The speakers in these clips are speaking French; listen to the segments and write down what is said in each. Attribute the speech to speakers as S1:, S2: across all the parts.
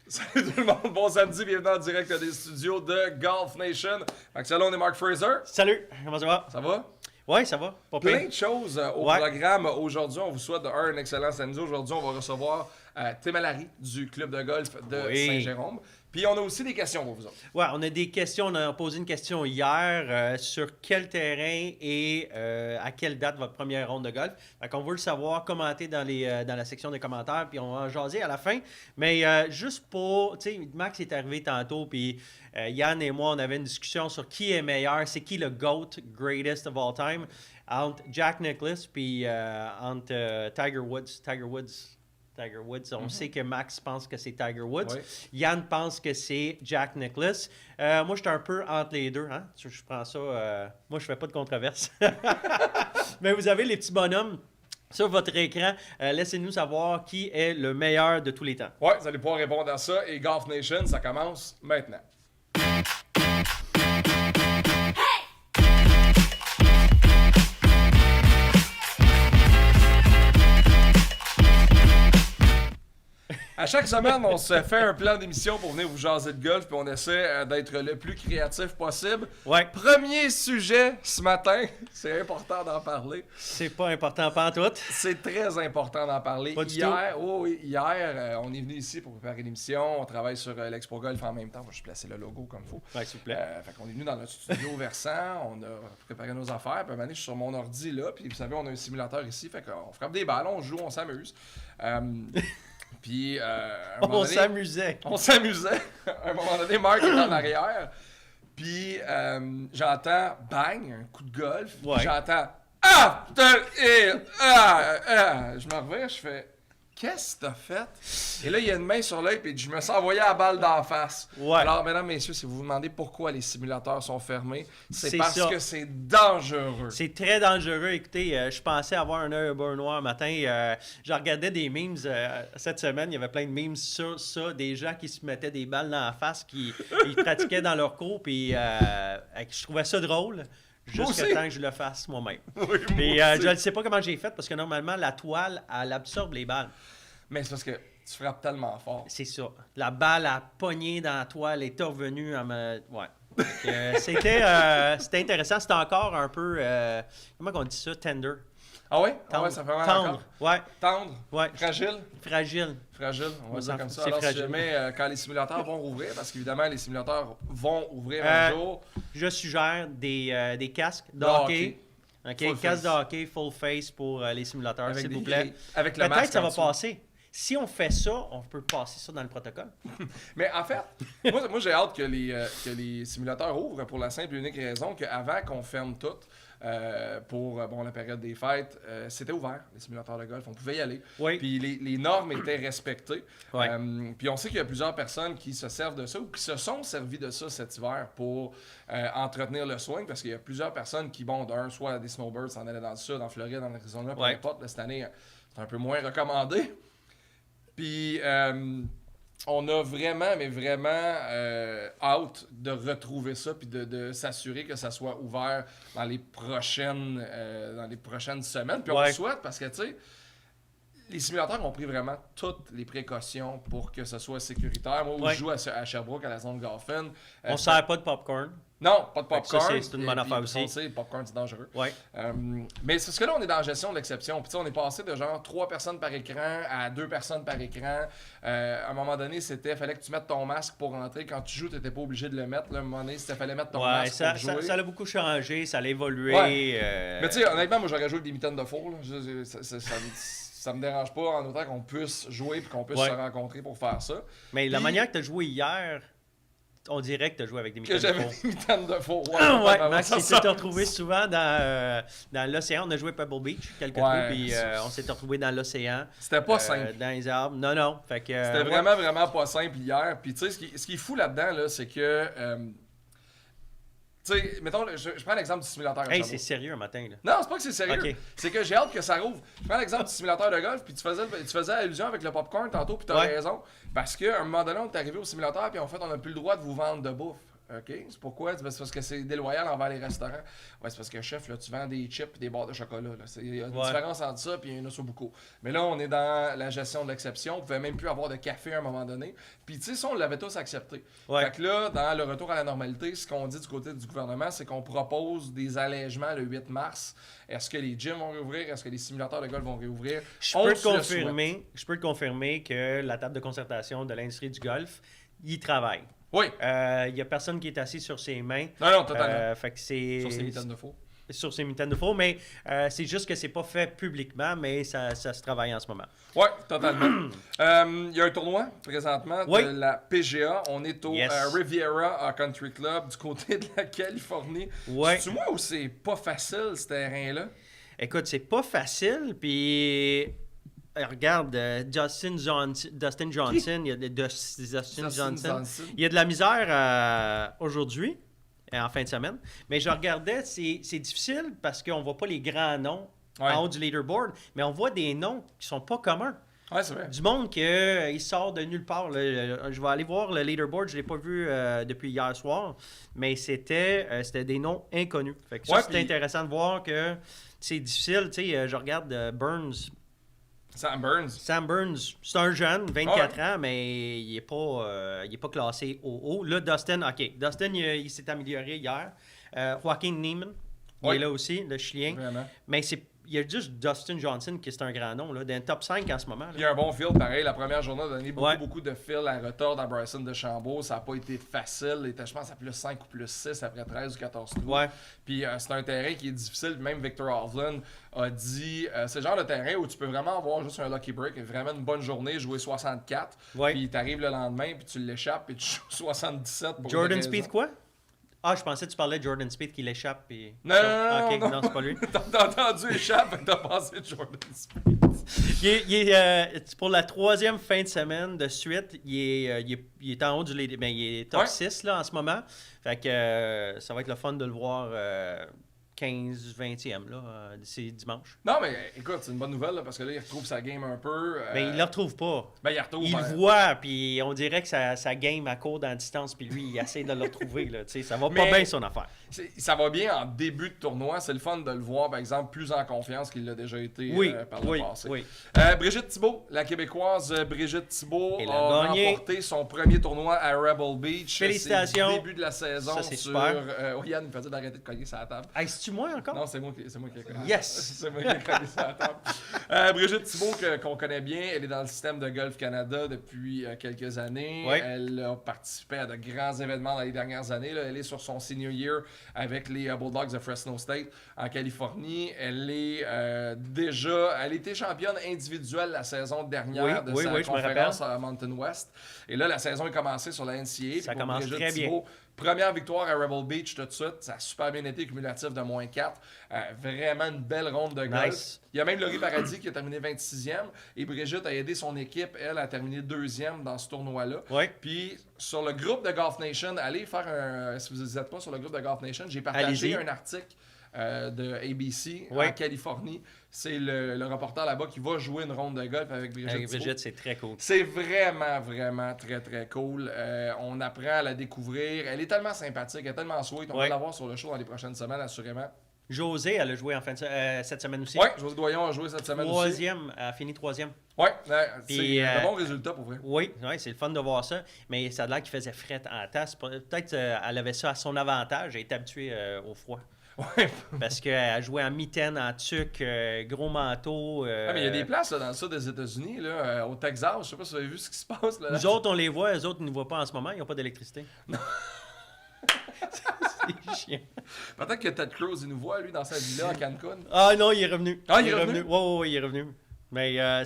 S1: Salut tout le monde, bon samedi, bienvenue en direct des studios de Golf Nation. Maxime, on est Mark Fraser.
S2: Salut, comment ça va?
S1: Ça va?
S2: Oui, ça va. Pas
S1: Plein
S2: pire.
S1: de choses au programme aujourd'hui. On vous souhaite un excellent samedi. Aujourd'hui, on va recevoir Tim Allary du club de golf de Saint-Jérôme. Puis on a aussi des questions pour vous autres.
S2: Ouais, on a des questions. On a posé une question hier sur quel terrain et à quelle date votre première ronde de golf. Fait qu'on veut le savoir, commenter dans la section des commentaires, puis on va en jaser à la fin. Mais juste pour, tu sais, Max est arrivé tantôt, puis Yann et moi, on avait une discussion sur qui est meilleur, c'est qui le GOAT, greatest of all time, entre Jack Nicklaus puis entre Tiger Woods. On sait que Max pense que c'est Tiger Woods.
S1: Oui.
S2: Yann pense que c'est Jack Nicklaus. Moi, je suis un peu entre les deux. Hein? Je prends ça. Moi, je fais pas de controverse. Mais vous avez les petits bonhommes sur votre écran. Laissez-nous savoir qui est le meilleur de tous les temps.
S1: Ouais, vous allez pouvoir répondre à ça. Et Golf Nation, ça commence maintenant. À chaque semaine, on se fait un plan d'émission pour venir vous jaser de golf, puis on essaie d'être le plus créatif possible.
S2: Ouais.
S1: Premier sujet ce matin, c'est important d'en parler.
S2: C'est pas important pantoute.
S1: C'est très important d'en parler.
S2: Pas du
S1: Hier, on est venu ici pour préparer l'émission. On travaille sur l'Expo Golf en même temps. Je vais juste placer le logo comme il faut.
S2: Ouais, s'il vous plaît.
S1: Fait qu'on est venu dans notre studio versant. On a préparé nos affaires. Puis à un moment donné, je suis sur mon ordi là. Puis vous savez, on a un simulateur ici. Fait qu'on frappe des balles, on joue, on s'amuse. Puis,
S2: On s'amusait.
S1: On s'amusait. À un moment donné, Marc est en arrière. Puis, j'entends bang, un coup de golf. Puis
S2: Ouais.
S1: j'entends ah, putain, je me reviens, je fais qu'est-ce que t'as fait? Et là, il y a une main sur l'œil, puis je me sens envoyer la balle d'en face.
S2: Ouais.
S1: Alors, mesdames, messieurs, si vous vous demandez pourquoi les simulateurs sont fermés, c'est parce
S2: ça.
S1: que c'est dangereux.
S2: C'est très dangereux. Écoutez, je pensais avoir un œil beurre noir un matin. Je regardais des memes cette semaine. Il y avait plein de memes sur ça. Des gens qui se mettaient des balles dans la face, qui ils pratiquaient dans leur cours. Puis je trouvais ça drôle. Jusqu'à temps que je le fasse moi-même.
S1: Oui,
S2: Puis
S1: moi aussi.
S2: je ne sais pas comment j'ai fait parce que normalement, la toile, elle absorbe les balles.
S1: Mais c'est parce que tu frappes tellement fort.
S2: C'est ça. La balle a pogné dans la toile, est revenue à me. Ouais. C'était intéressant. C'était encore un peu. Comment on dit ça? Tender.
S1: Ah ouais?
S2: Tendre.
S1: Ah ouais, ça fait mal
S2: Tendre.
S1: encore.
S2: Ouais.
S1: Tendre?
S2: Ouais.
S1: Fragile?
S2: Fragile.
S1: Fragile, on va dire comme ça.
S2: C'est
S1: Alors, si
S2: fragile.
S1: jamais, quand les simulateurs vont rouvrir, parce qu'évidemment, les simulateurs vont ouvrir un
S2: Euh,
S1: jour.
S2: Je suggère des casques de
S1: De
S2: hockey. OK,
S1: Full
S2: casque
S1: face.
S2: de hockey, full face pour les simulateurs,
S1: Avec
S2: s'il
S1: des-
S2: vous plaît.
S1: avec le
S2: Peut-être
S1: masque
S2: que ça
S1: en
S2: va
S1: dessous.
S2: passer. Si on fait ça, on peut passer ça dans le protocole.
S1: Mais en fait, moi j'ai hâte que les simulateurs ouvrent pour la simple et unique raison qu'avant qu'on ferme tout, pour la période des fêtes, c'était ouvert, les simulateurs de golf, on pouvait y aller.
S2: Oui.
S1: Puis les normes étaient respectées.
S2: Ouais.
S1: Puis on sait qu'il y a plusieurs personnes qui se servent de ça ou qui se sont servis de ça cet hiver pour entretenir le swing, parce qu'il y a plusieurs personnes qui, soit des snowbirds s'en allaient dans le sud, en Floride, en Arizona, peu
S2: Ouais.
S1: importe. Là, cette année, c'est un peu moins recommandé. Puis on a vraiment, mais vraiment hâte de retrouver ça puis de s'assurer que ça soit ouvert dans les prochaines semaines. Puis on
S2: Ouais.
S1: le souhaite parce que, tu sais, les simulateurs ont pris vraiment toutes les précautions pour que ce soit sécuritaire. Moi, où
S2: Ouais.
S1: je joue à Sherbrooke, à la zone Golfen.
S2: On ne sert pas de popcorn.
S1: Non, pas de
S2: Fait que ça,
S1: popcorn.
S2: c'est une bonne affaire aussi.
S1: On sait, le popcorn, c'est dangereux.
S2: Ouais.
S1: Mais c'est ce que là, on est dans la gestion de l'exception. Puis tu sais, on est passé de genre 3 personnes par écran à 2 personnes par écran. À un moment donné, fallait que tu mettes ton masque pour rentrer. Quand tu joues, tu n'étais pas obligé de le mettre. Là, à un moment donné, fallait mettre ton
S2: Ouais,
S1: masque
S2: ça,
S1: pour jouer.
S2: ça a beaucoup changé, ça a évolué.
S1: Ouais. Mais tu sais, honnêtement, moi, j'aurais joué avec des mitaines de four. Là. Ça me dérange pas en autant qu'on puisse jouer et qu'on puisse
S2: Ouais.
S1: se rencontrer pour faire ça.
S2: Mais la
S1: Puis-
S2: manière que tu as joué hier, on dirait que tu as joué avec des
S1: Que
S2: mitaines de
S1: j'avais
S2: faux.
S1: des mitaines de four.
S2: Ouais, Max,
S1: ça
S2: il s'est
S1: ressemble.
S2: retrouvé souvent dans l'océan. On a joué Pebble Beach quelques
S1: Ouais,
S2: fois, puis
S1: c'est-
S2: on s'est retrouvé dans l'océan.
S1: C'était pas simple.
S2: Dans les arbres. Non. Fait que,
S1: C'était vraiment, vraiment pas simple hier. Puis tu sais, ce qui est fou là-dedans, là, c'est que... tu sais, mettons, je prends l'exemple du simulateur. à
S2: Hey,
S1: Sherbrooke.
S2: c'est sérieux un matin, là.
S1: Non, c'est pas que c'est sérieux.
S2: Ok.
S1: C'est que j'ai hâte que ça rouvre. Je prends l'exemple du simulateur de golf, puis tu faisais allusion avec le popcorn tantôt, puis t'as
S2: Ouais.
S1: raison. Parce qu'à un moment donné, on est arrivé au simulateur, puis en fait, on n'a plus le droit de vous vendre de bouffe. OK. C'est pourquoi? C'est parce que c'est déloyal envers les restaurants. Ouais, c'est parce que, chef, là, tu vends des chips et des barres de chocolat. Il y a une différence entre ça et un ossobuco. Mais là, on est dans la gestion de l'exception. On pouvait même plus avoir de café à un moment donné. Puis, tu sais, ça, on l'avait tous accepté.
S2: Ouais.
S1: Fait que là, dans le retour à la normalité, ce qu'on dit du côté du gouvernement, c'est qu'on propose des allègements le 8 mars. Est-ce que les gyms vont réouvrir? Est-ce que les simulateurs de golf vont réouvrir?
S2: Je peux te confirmer que la table de concertation de l'industrie du golf, il travaille.
S1: Oui.
S2: Il n'y a personne qui est assis sur ses mains.
S1: Non, totalement.
S2: Fait que c'est...
S1: Sur ces mitaines de faux.
S2: Sur ses mitaines de faux, mais c'est juste que c'est pas fait publiquement, mais ça se travaille en ce moment.
S1: Oui, totalement. Il y a un tournoi présentement de la PGA. On est au Riviera Country Club du côté de la Californie. C'est moi ou c'est pas facile ce terrain-là?
S2: Écoute, c'est pas facile, puis... Regarde, Dustin Johnson, il y a de la misère aujourd'hui, en fin de semaine. Mais je regardais, c'est difficile parce qu'on voit pas les grands noms en haut du leaderboard, mais on voit des noms qui sont pas communs.
S1: Ouais, c'est vrai.
S2: Du monde qui sort de nulle part. Là. Je vais aller voir le leaderboard, je l'ai pas vu depuis hier soir, mais c'était des noms inconnus. Fait que ça, c'est intéressant de voir que c'est difficile. Tu sais, je regarde Burns.
S1: Sam Burns,
S2: c'est un jeune, 24 ans, mais il est pas classé au haut. Là, Dustin, il s'est amélioré hier. Joaquin Niemann, il est là aussi, le Chilien.
S1: Vraiment.
S2: Mais il y a juste Dustin Johnson qui est un grand nom, là, dans le top 5 en ce moment. Là.
S1: Il y a un bon field, pareil. La première journée a donné beaucoup de fil à retard à Bryson DeChambeau. Ça n'a pas été facile. Il était, je pense, à plus 5 ou plus 6 après 13 ou 14 trous.
S2: Ouais.
S1: Puis c'est un terrain qui est difficile. Même Victor Hovland a dit c'est le genre de terrain où tu peux vraiment avoir juste un lucky break, vraiment une bonne journée, jouer 64. Puis tu arrives le lendemain, puis tu l'échappes, puis tu joues 77 pour
S2: Jordan Spieth, quoi? Ah, je pensais que tu parlais de Jordan Spieth qui l'échappe. Puis...
S1: Non,
S2: non, c'est pas lui.
S1: T'as entendu échappe et t'as pensé de Jordan Spieth.
S2: Pour la troisième fin de semaine de suite, il est en haut du leader. Ben, il est top 6 là, en ce moment. Fait que ça va être le fun de le voir 15-20e là, c'est dimanche.
S1: Non, mais écoute, c'est une bonne nouvelle là, parce que là, il retrouve sa game un peu.
S2: Mais il ne le retrouve pas.
S1: Ben, il
S2: le voit, puis on dirait que sa game à court dans la distance, puis lui, il essaie de le retrouver. Là, ça va pas bien son affaire.
S1: Ça va bien en début de tournoi. C'est le fun de le voir, par exemple, plus en confiance qu'il l'a déjà été par le passé.
S2: Oui.
S1: Brigitte Thibault, la Québécoise Brigitte Thibault,
S2: a
S1: remporté son premier tournoi à Rebel Beach.
S2: Félicitations.
S1: C'est le début de la saison.
S2: Ça, c'est super.
S1: Yann me faisait d'arrêter de cogner sur la table.
S2: Hey, c'est-tu moi encore?
S1: Non, c'est moi qui ai cogné.
S2: Yes!
S1: C'est moi qui ai cogné sur la table. Brigitte Thibault, qu'on connaît bien, elle est dans le système de Golf Canada depuis quelques années.
S2: Oui.
S1: Elle a participé à de grands événements dans les dernières années. Là. Elle est sur son senior year avec les Bulldogs de Fresno State en Californie. Elle est elle était championne individuelle la saison dernière de sa conférence à Mountain West. Et là, la saison est commencée sur la NCAA.
S2: Ça commence très bien.
S1: Première victoire à Rebel Beach tout de suite. Ça a super bien été, cumulatif de -4. Vraiment une belle ronde de golf.
S2: Nice.
S1: Il y a même Laurie Paradis qui a terminé 26e. Et Brigitte a aidé son équipe, elle, à terminer 2e dans ce tournoi-là.
S2: Ouais.
S1: Puis sur le groupe de Golf Nation, allez faire si vous n'êtes pas sur le groupe de Golf Nation, j'ai partagé un article de ABC en Californie. C'est le reporter là-bas qui va jouer une ronde de golf avec Brigitte.
S2: Avec Brigitte, c'est très cool.
S1: C'est vraiment, vraiment très, très cool. On apprend à la découvrir. Elle est tellement sympathique, elle est tellement sweet. On va la voir sur le show dans les prochaines semaines, assurément.
S2: Josée, elle a joué cette semaine aussi.
S1: Oui, Josée Doyon a joué cette semaine aussi.
S2: Elle a fini 3e.
S1: Oui, c'est un bon résultat pour vrai.
S2: Oui, c'est le fun de voir ça. Mais ça a l'air qu'il faisait fret en tasse. Peut-être qu'elle avait ça à son avantage. Elle est habituée au froid.
S1: Ouais.
S2: Parce qu'elle jouait en mitaine, en tuque, gros manteau.
S1: Mais il y a des places là, dans le sud des États-Unis, là, au Texas, je sais pas si vous avez vu ce qui se passe. Là.
S2: Nous autres, on les voit, eux autres, ils ne nous voient pas en ce moment, ils n'ont pas d'électricité. C'est chiant.
S1: Peut-être que Ted Cruz, il nous voit, lui, dans sa villa à Cancun.
S2: Ah non, il est revenu.
S1: Ah, il est revenu?
S2: Oui, il est revenu. Mais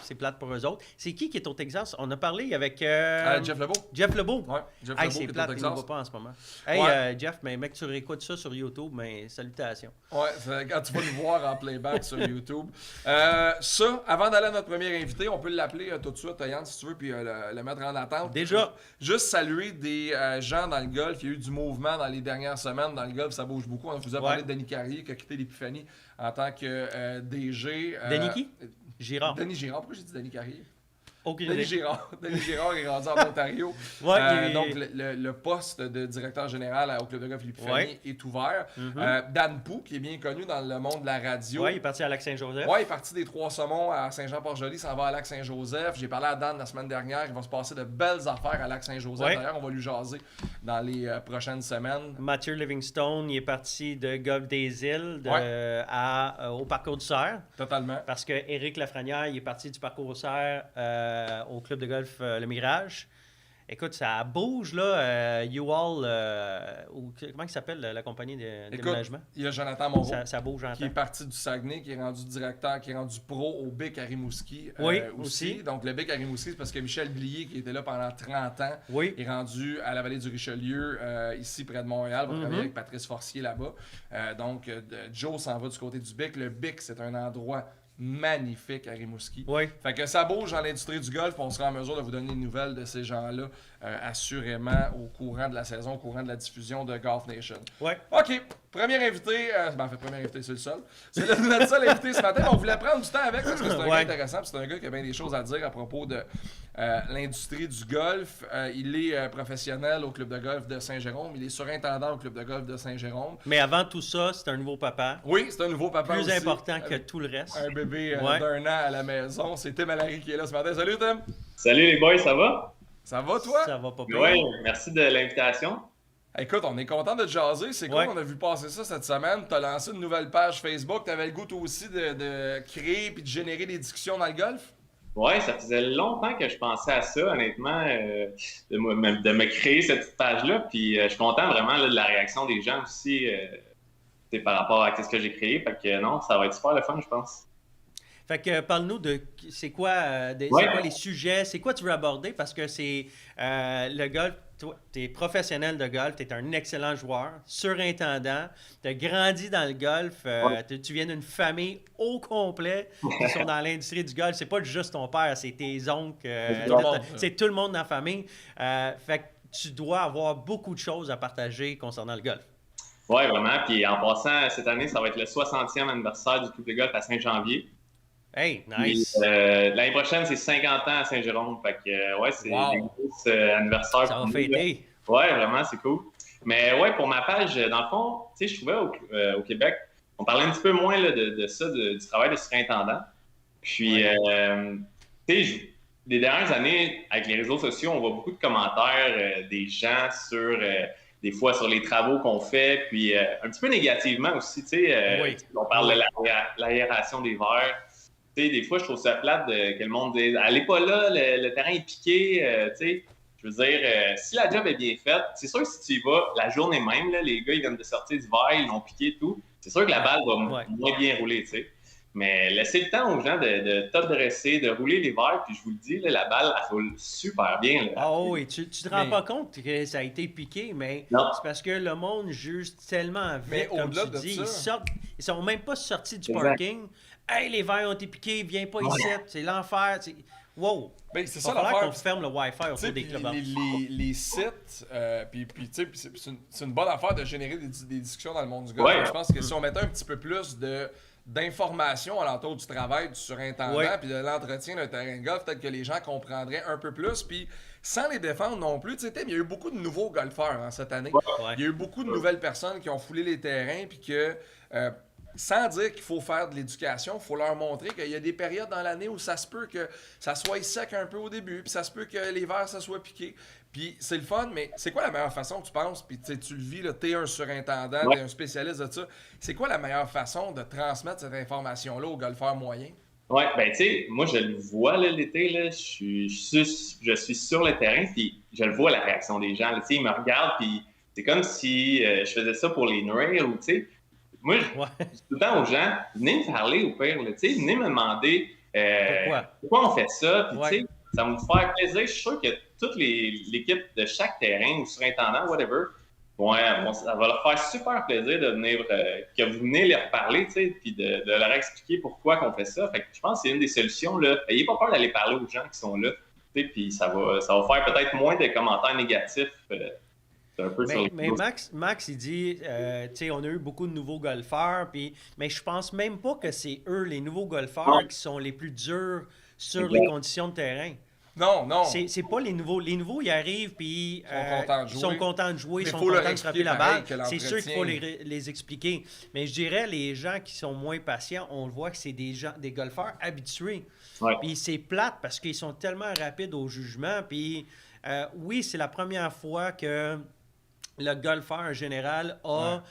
S2: c'est plate pour eux autres. C'est qui est au Texas? On a parlé avec...
S1: Jeff Lebeau.
S2: Jeff Lebeau?
S1: Oui, Jeff Lebeau
S2: c'est
S1: qui
S2: plate,
S1: est au
S2: il ne
S1: Texas.
S2: voit pas en ce moment. Hey, Jeff, mais mec, tu réécoutes ça sur YouTube, mais salutations.
S1: Ouais, quand tu vas nous voir en playback sur YouTube. Ça, avant d'aller à notre premier invité, on peut l'appeler tout de suite, Yann, si tu veux, puis le mettre en attente.
S2: Déjà.
S1: Juste saluer des gens dans le golf. Il y a eu du mouvement dans les dernières semaines. Dans le golf, ça bouge beaucoup. On vous a parlé de Denis Carrier qui a quitté l'Épiphanie en tant que DG.
S2: Denis qui? Girard.
S1: Denis Girard. Pourquoi j'ai dit Denis Carrier?
S2: Aucune
S1: Denis
S2: idée.
S1: Girard. Denis Girard est rendu en Ontario.
S2: Ouais,
S1: Donc, le poste de directeur général au Club de golf L'Épiphanie est ouvert. Dan Pou, qui est bien connu dans le monde de la radio.
S2: Ouais, il est parti à Lac-Saint-Joseph.
S1: Ouais, il est parti des Trois-Saumons à Saint-Jean-Port-Joli, s'en va à Lac-Saint-Joseph. J'ai parlé à Dan la semaine dernière. Il va se passer de belles affaires à Lac-Saint-Joseph.
S2: Ouais.
S1: D'ailleurs, on va lui jaser dans les prochaines semaines.
S2: Mathieu Livingstone, il est parti de Golf des Îles au Parcours du Cerf.
S1: Totalement.
S2: Parce que Éric Lafrenière, il est parti du Parcours du Cerf au club de golf Le Mirage. Écoute, ça bouge, là. U-Haul, comment il s'appelle la compagnie de déménagement?
S1: Il y a Jonathan Moreau.
S2: Ça bouge en
S1: qui est parti du Saguenay, qui est rendu directeur, qui est rendu pro au BIC à Rimouski.
S2: Oui,
S1: aussi. Donc, le BIC à Rimouski, c'est parce que Michel Blier, qui était là pendant 30 ans, est rendu à la vallée du Richelieu, ici près de Montréal, va travailler avec Patrice Forcier là-bas. Donc, Joe s'en va du côté du BIC. Le BIC, c'est un endroit magnifique à Rimouski.
S2: Oui.
S1: Fait que ça bouge dans l'industrie du golf. On sera en mesure de vous donner des nouvelles de ces gens-là assurément au courant de la saison, au courant de la diffusion de Golf Nation.
S2: Ouais.
S1: OK. Premier invité, en fait, premier invité, c'est le seul. C'est notre seul invité ce matin. On voulait prendre du temps avec parce que c'est un gars intéressant. C'est un gars qui a bien des choses à dire à propos de l'industrie du golf. Il est professionnel au club de golf de Saint-Jérôme. Il est surintendant au club de golf de Saint-Jérôme.
S2: Mais avant tout ça, c'est un nouveau papa.
S1: Oui, c'est un nouveau papa
S2: Plus
S1: aussi,
S2: important que tout le reste.
S1: Un bébé d'1 an à la maison. C'est Tim Allary qui est là ce matin. Salut Tim!
S3: Salut les boys, ça va?
S1: Ça va toi?
S2: Ça va pas bien.
S3: Oui, merci de l'invitation.
S1: Écoute, on est content de te jaser. C'est cool, on a vu passer ça cette semaine. Tu as lancé une nouvelle page Facebook. Tu avais le goût toi aussi de créer et de générer des discussions dans le golf?
S3: Oui, ça faisait longtemps que je pensais à ça, honnêtement, de me créer cette petite page-là. Puis je suis content vraiment là, de la réaction des gens aussi par rapport à ce que j'ai créé. Fait que non, ça va être super le fun, je pense.
S2: Fait que parle-nous de c'est quoi les sujets, c'est quoi tu veux aborder parce que c'est le golf, toi, tu es professionnel de golf, tu es un excellent joueur, surintendant, tu as grandi dans le golf, tu viens d'une famille au complet qui sont dans l'industrie du golf, c'est pas juste ton père, c'est tes oncles, c'est tout le monde dans la famille. Fait que tu dois avoir beaucoup de choses à partager concernant le golf.
S3: Oui, vraiment. Puis en passant, cette année, ça va être le 60e anniversaire du club de golf à Saint-Janvier.
S2: Hey, nice!
S3: L'année prochaine, c'est 50 ans à Saint-Jérôme. Fait que, ouais, c'est un gros anniversaire.
S2: Ça va fêter!
S3: Ouais, vraiment, c'est cool. Mais ouais, pour ma page, dans le fond, tu sais, je trouvais au Québec, on parlait un petit peu moins là, de ça, du travail de surintendant. Puis, tu sais, les dernières années, avec les réseaux sociaux, on voit beaucoup de commentaires des gens sur... des fois sur les travaux qu'on fait, puis un petit peu négativement aussi, tu sais, on parle de l'aération des verres. Tu sais, des fois, je trouve ça plate que le monde dise « Allez pas là, le terrain est piqué. » Tu sais, je veux dire, si la job est bien faite, c'est sûr que si tu y vas la journée même, là, les gars, ils viennent de sortir du verre, ils l'ont piqué et tout, c'est sûr que la balle va moins bien rouler, tu sais. Mais laissez le temps aux gens de top dresser, de rouler les verres, puis je vous le dis, là, la balle, elle roule super bien. Là.
S2: Ah oui, tu te rends pas compte que ça a été piqué, mais c'est parce que le monde juge tellement vite, comme tu dis. Ils sont même pas sortis du parking. Hey, les verres ont été piqués, viens pas ici, c'est l'enfer. Wow!
S1: Ben, c'est
S2: ça l'affaire. Qu'on ferme le Wi-Fi autour des clubs.
S1: Les sites, puis c'est une bonne affaire de générer des discussions dans le monde du golf. Je pense que si on mettait un petit peu plus d'informations alentour du travail du surintendant puis de l'entretien d'un terrain de golf, peut-être que les gens comprendraient un peu plus. Puis sans les défendre non plus, tu sais, il y a eu beaucoup de nouveaux golfeurs cette année. Il y a eu beaucoup de nouvelles personnes qui ont foulé les terrains puis que... sans dire qu'il faut faire de l'éducation, il faut leur montrer qu'il y a des périodes dans l'année où ça se peut que ça soit sec un peu au début, puis ça se peut que les verres, ça soit piqué. Puis c'est le fun, mais c'est quoi la meilleure façon, tu penses? Puis tu le vis, tu es un surintendant, tu es un spécialiste de ça. C'est quoi la meilleure façon de transmettre cette information-là aux golfeurs moyens?
S3: Oui, ben tu sais, moi je le vois l'été, là, je suis sur le terrain, puis je le vois la réaction des gens. Tu sais, ils me regardent, puis c'est comme si je faisais ça pour les nourrir, ou tu sais. Moi, je dis tout le temps aux gens, venez me parler au pire, venez me demander pourquoi on fait ça. Puis, tu sais, ça va me faire plaisir. Je suis sûr que toute l'équipe de chaque terrain ou surintendant, whatever, ça va leur faire super plaisir de venir, que vous venez leur parler, tu sais, puis de leur expliquer pourquoi qu'on fait ça. Fait que je pense que c'est une des solutions. N'ayez pas peur d'aller parler aux gens qui sont là, tu sais, puis ça va faire peut-être moins de commentaires négatifs.
S2: Mais Max, il dit, tu sais, on a eu beaucoup de nouveaux golfeurs, mais je pense même pas que c'est eux, les nouveaux golfeurs, qui sont les plus durs sur les conditions de terrain.
S1: Non.
S2: C'est pas les nouveaux. Les nouveaux, ils arrivent, puis
S1: Ils sont contents de jouer.
S2: ils sont
S1: Mais faut
S2: contents
S1: leur
S2: de frapper la
S1: expliquer
S2: balle.
S1: pareil que
S2: C'est sûr qu'il faut
S1: l'entretien-
S2: les expliquer. Mais je dirais, les gens qui sont moins patients, on le voit que c'est des golfeurs habitués.
S3: Ouais.
S2: Puis c'est plate parce qu'ils sont tellement rapides au jugement. Puis oui, c'est la première fois que le golfeur en général a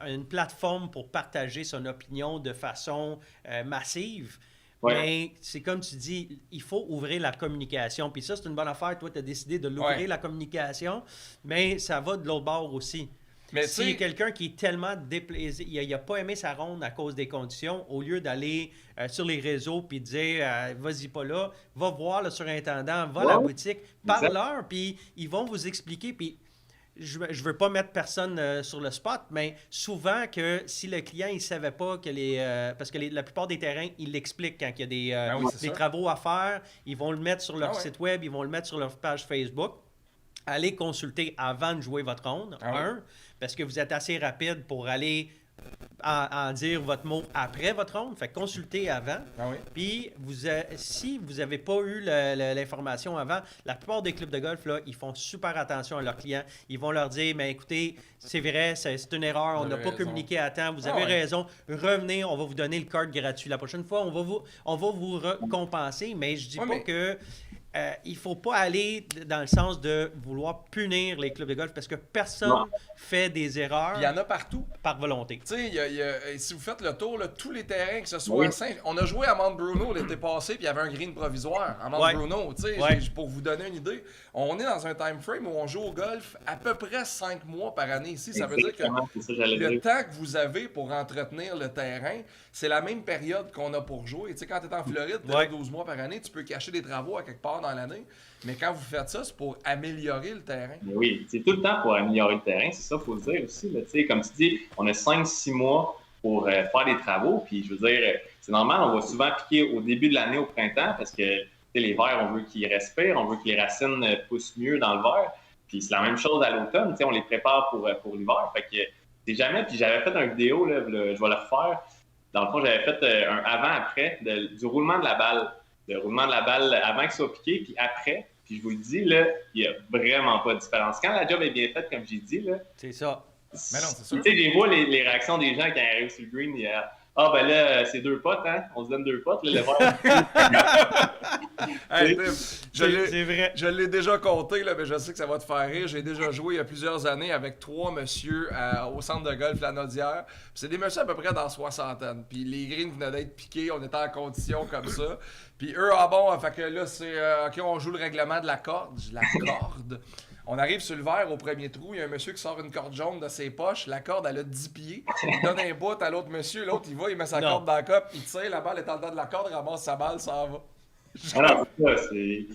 S2: une plateforme pour partager son opinion de façon massive.
S3: Ouais.
S2: Mais c'est comme tu dis, il faut ouvrir la communication. Puis ça, c'est une bonne affaire. Toi, tu as décidé de l'ouvrir,
S1: Ouais.
S2: la communication, mais ça va de l'autre bord aussi.
S1: Mais
S2: Si
S1: tu sais-
S2: quelqu'un qui est tellement déplaisé, il n'a pas aimé sa ronde à cause des conditions, au lieu d'aller sur les réseaux puis dire vas-y pas là, va voir le surintendant, va à la
S3: Ouais.
S2: boutique, parle-leur, puis ils vont vous expliquer. Puis je veux pas mettre personne sur le spot, mais souvent que si le client il savait pas que parce que la plupart des terrains ils l'expliquent quand il y a
S1: Ben oui, c'est
S2: des
S1: ça.
S2: travaux à faire, ils vont le mettre sur leur
S1: Ah ouais.
S2: site web, ils vont le mettre sur leur page Facebook. Allez consulter avant de jouer votre ronde,
S1: Ah oui.
S2: parce que vous êtes assez rapide pour aller en dire votre mot après votre ronde. Fait que consultez avant.
S1: Ah oui.
S2: Puis, si vous n'avez pas eu l'information avant, la plupart des clubs de golf, là, ils font super attention à leurs clients. Ils vont leur dire, mais écoutez, c'est vrai, c'est une erreur, on
S1: Vous
S2: n'a
S1: avez
S2: pas
S1: raison.
S2: communiqué à temps, vous
S1: Ah
S2: avez
S1: ouais.
S2: raison, revenez, on va vous donner le card gratuit. La prochaine fois, on va vous récompenser, mais je dis
S1: Ouais,
S2: pas
S1: mais-
S2: que il faut pas aller dans le sens de vouloir punir les clubs de golf parce que personne
S3: Non.
S2: fait des erreurs
S1: Il y en a partout.
S2: par volonté.
S1: Tu sais, si vous faites le tour, là, tous les terrains, que ce soit
S3: Oui.
S1: simple. On a joué à Mount Bruno l'été passé, puis il y avait un green provisoire à Mount
S2: Ouais.
S1: Bruno. Tu sais,
S2: Ouais.
S1: pour vous donner une idée, on est dans un time frame où on joue au golf à peu près 5 mois par année ici. Ça veut dire que
S3: Exactement, c'est ça que j'allais
S1: le
S3: dire.
S1: temps que vous avez pour entretenir le terrain, c'est la même période qu'on a pour jouer. Tu sais, quand tu es en Floride, tu
S2: Ouais.
S1: 12 mois par année, tu peux cacher des travaux à quelque part dans l'année. Mais quand vous faites ça, c'est pour améliorer le terrain.
S3: Mais oui, c'est tout le temps pour améliorer le terrain, c'est ça, il faut le dire aussi. Là. Tu sais, comme tu dis, on a 5-6 mois pour faire des travaux, puis je veux dire, c'est normal, on va souvent piquer au début de l'année au printemps parce que tu sais, les vers, on veut qu'ils respirent, on veut que les racines poussent mieux dans le verre. Puis c'est la même chose à l'automne, tu sais, on les prépare pour l'hiver. Fait que c'est jamais, puis j'avais fait une vidéo, là, je vais le refaire. Dans le fond, j'avais fait un avant-après du roulement de la balle. Le roulement de la balle avant qu'il soit piqué, puis après. Puis je vous le dis, là, il n'y a vraiment pas de différence. Quand la job est bien faite, comme j'ai dit, là,
S2: C'est ça.
S1: Mais non, c'est sûr.
S3: tu sais, je vois les réactions des gens quand ils arrivent sur le green. Il y a, ah, ben là, c'est 2 potes, hein? On se donne 2 potes, là, le verre.
S1: Hey, Tim, je l'ai-
S2: C'est vrai.
S1: Je l'ai déjà compté, là, mais je sais que ça va te faire rire. J'ai déjà joué il y a plusieurs années avec 3 messieurs au centre de golf La Naudière. Puis c'est des messieurs à peu près dans la soixantaine. Puis les greens venaient d'être piqués, on était en condition comme ça. Puis eux, ah bon, fait que là, c'est OK, on joue le règlement de la corde. La corde. On arrive sur le verre au premier trou, il y a un monsieur qui sort une corde jaune de ses poches, la corde elle a 10 pieds, il donne un bout à l'autre monsieur, l'autre il va, il met sa
S2: Non.
S1: corde dans la cope, il tire, la balle est en dedans de la corde, il ramasse sa balle, ça en va.
S3: Ah non, c'est ça, c'est.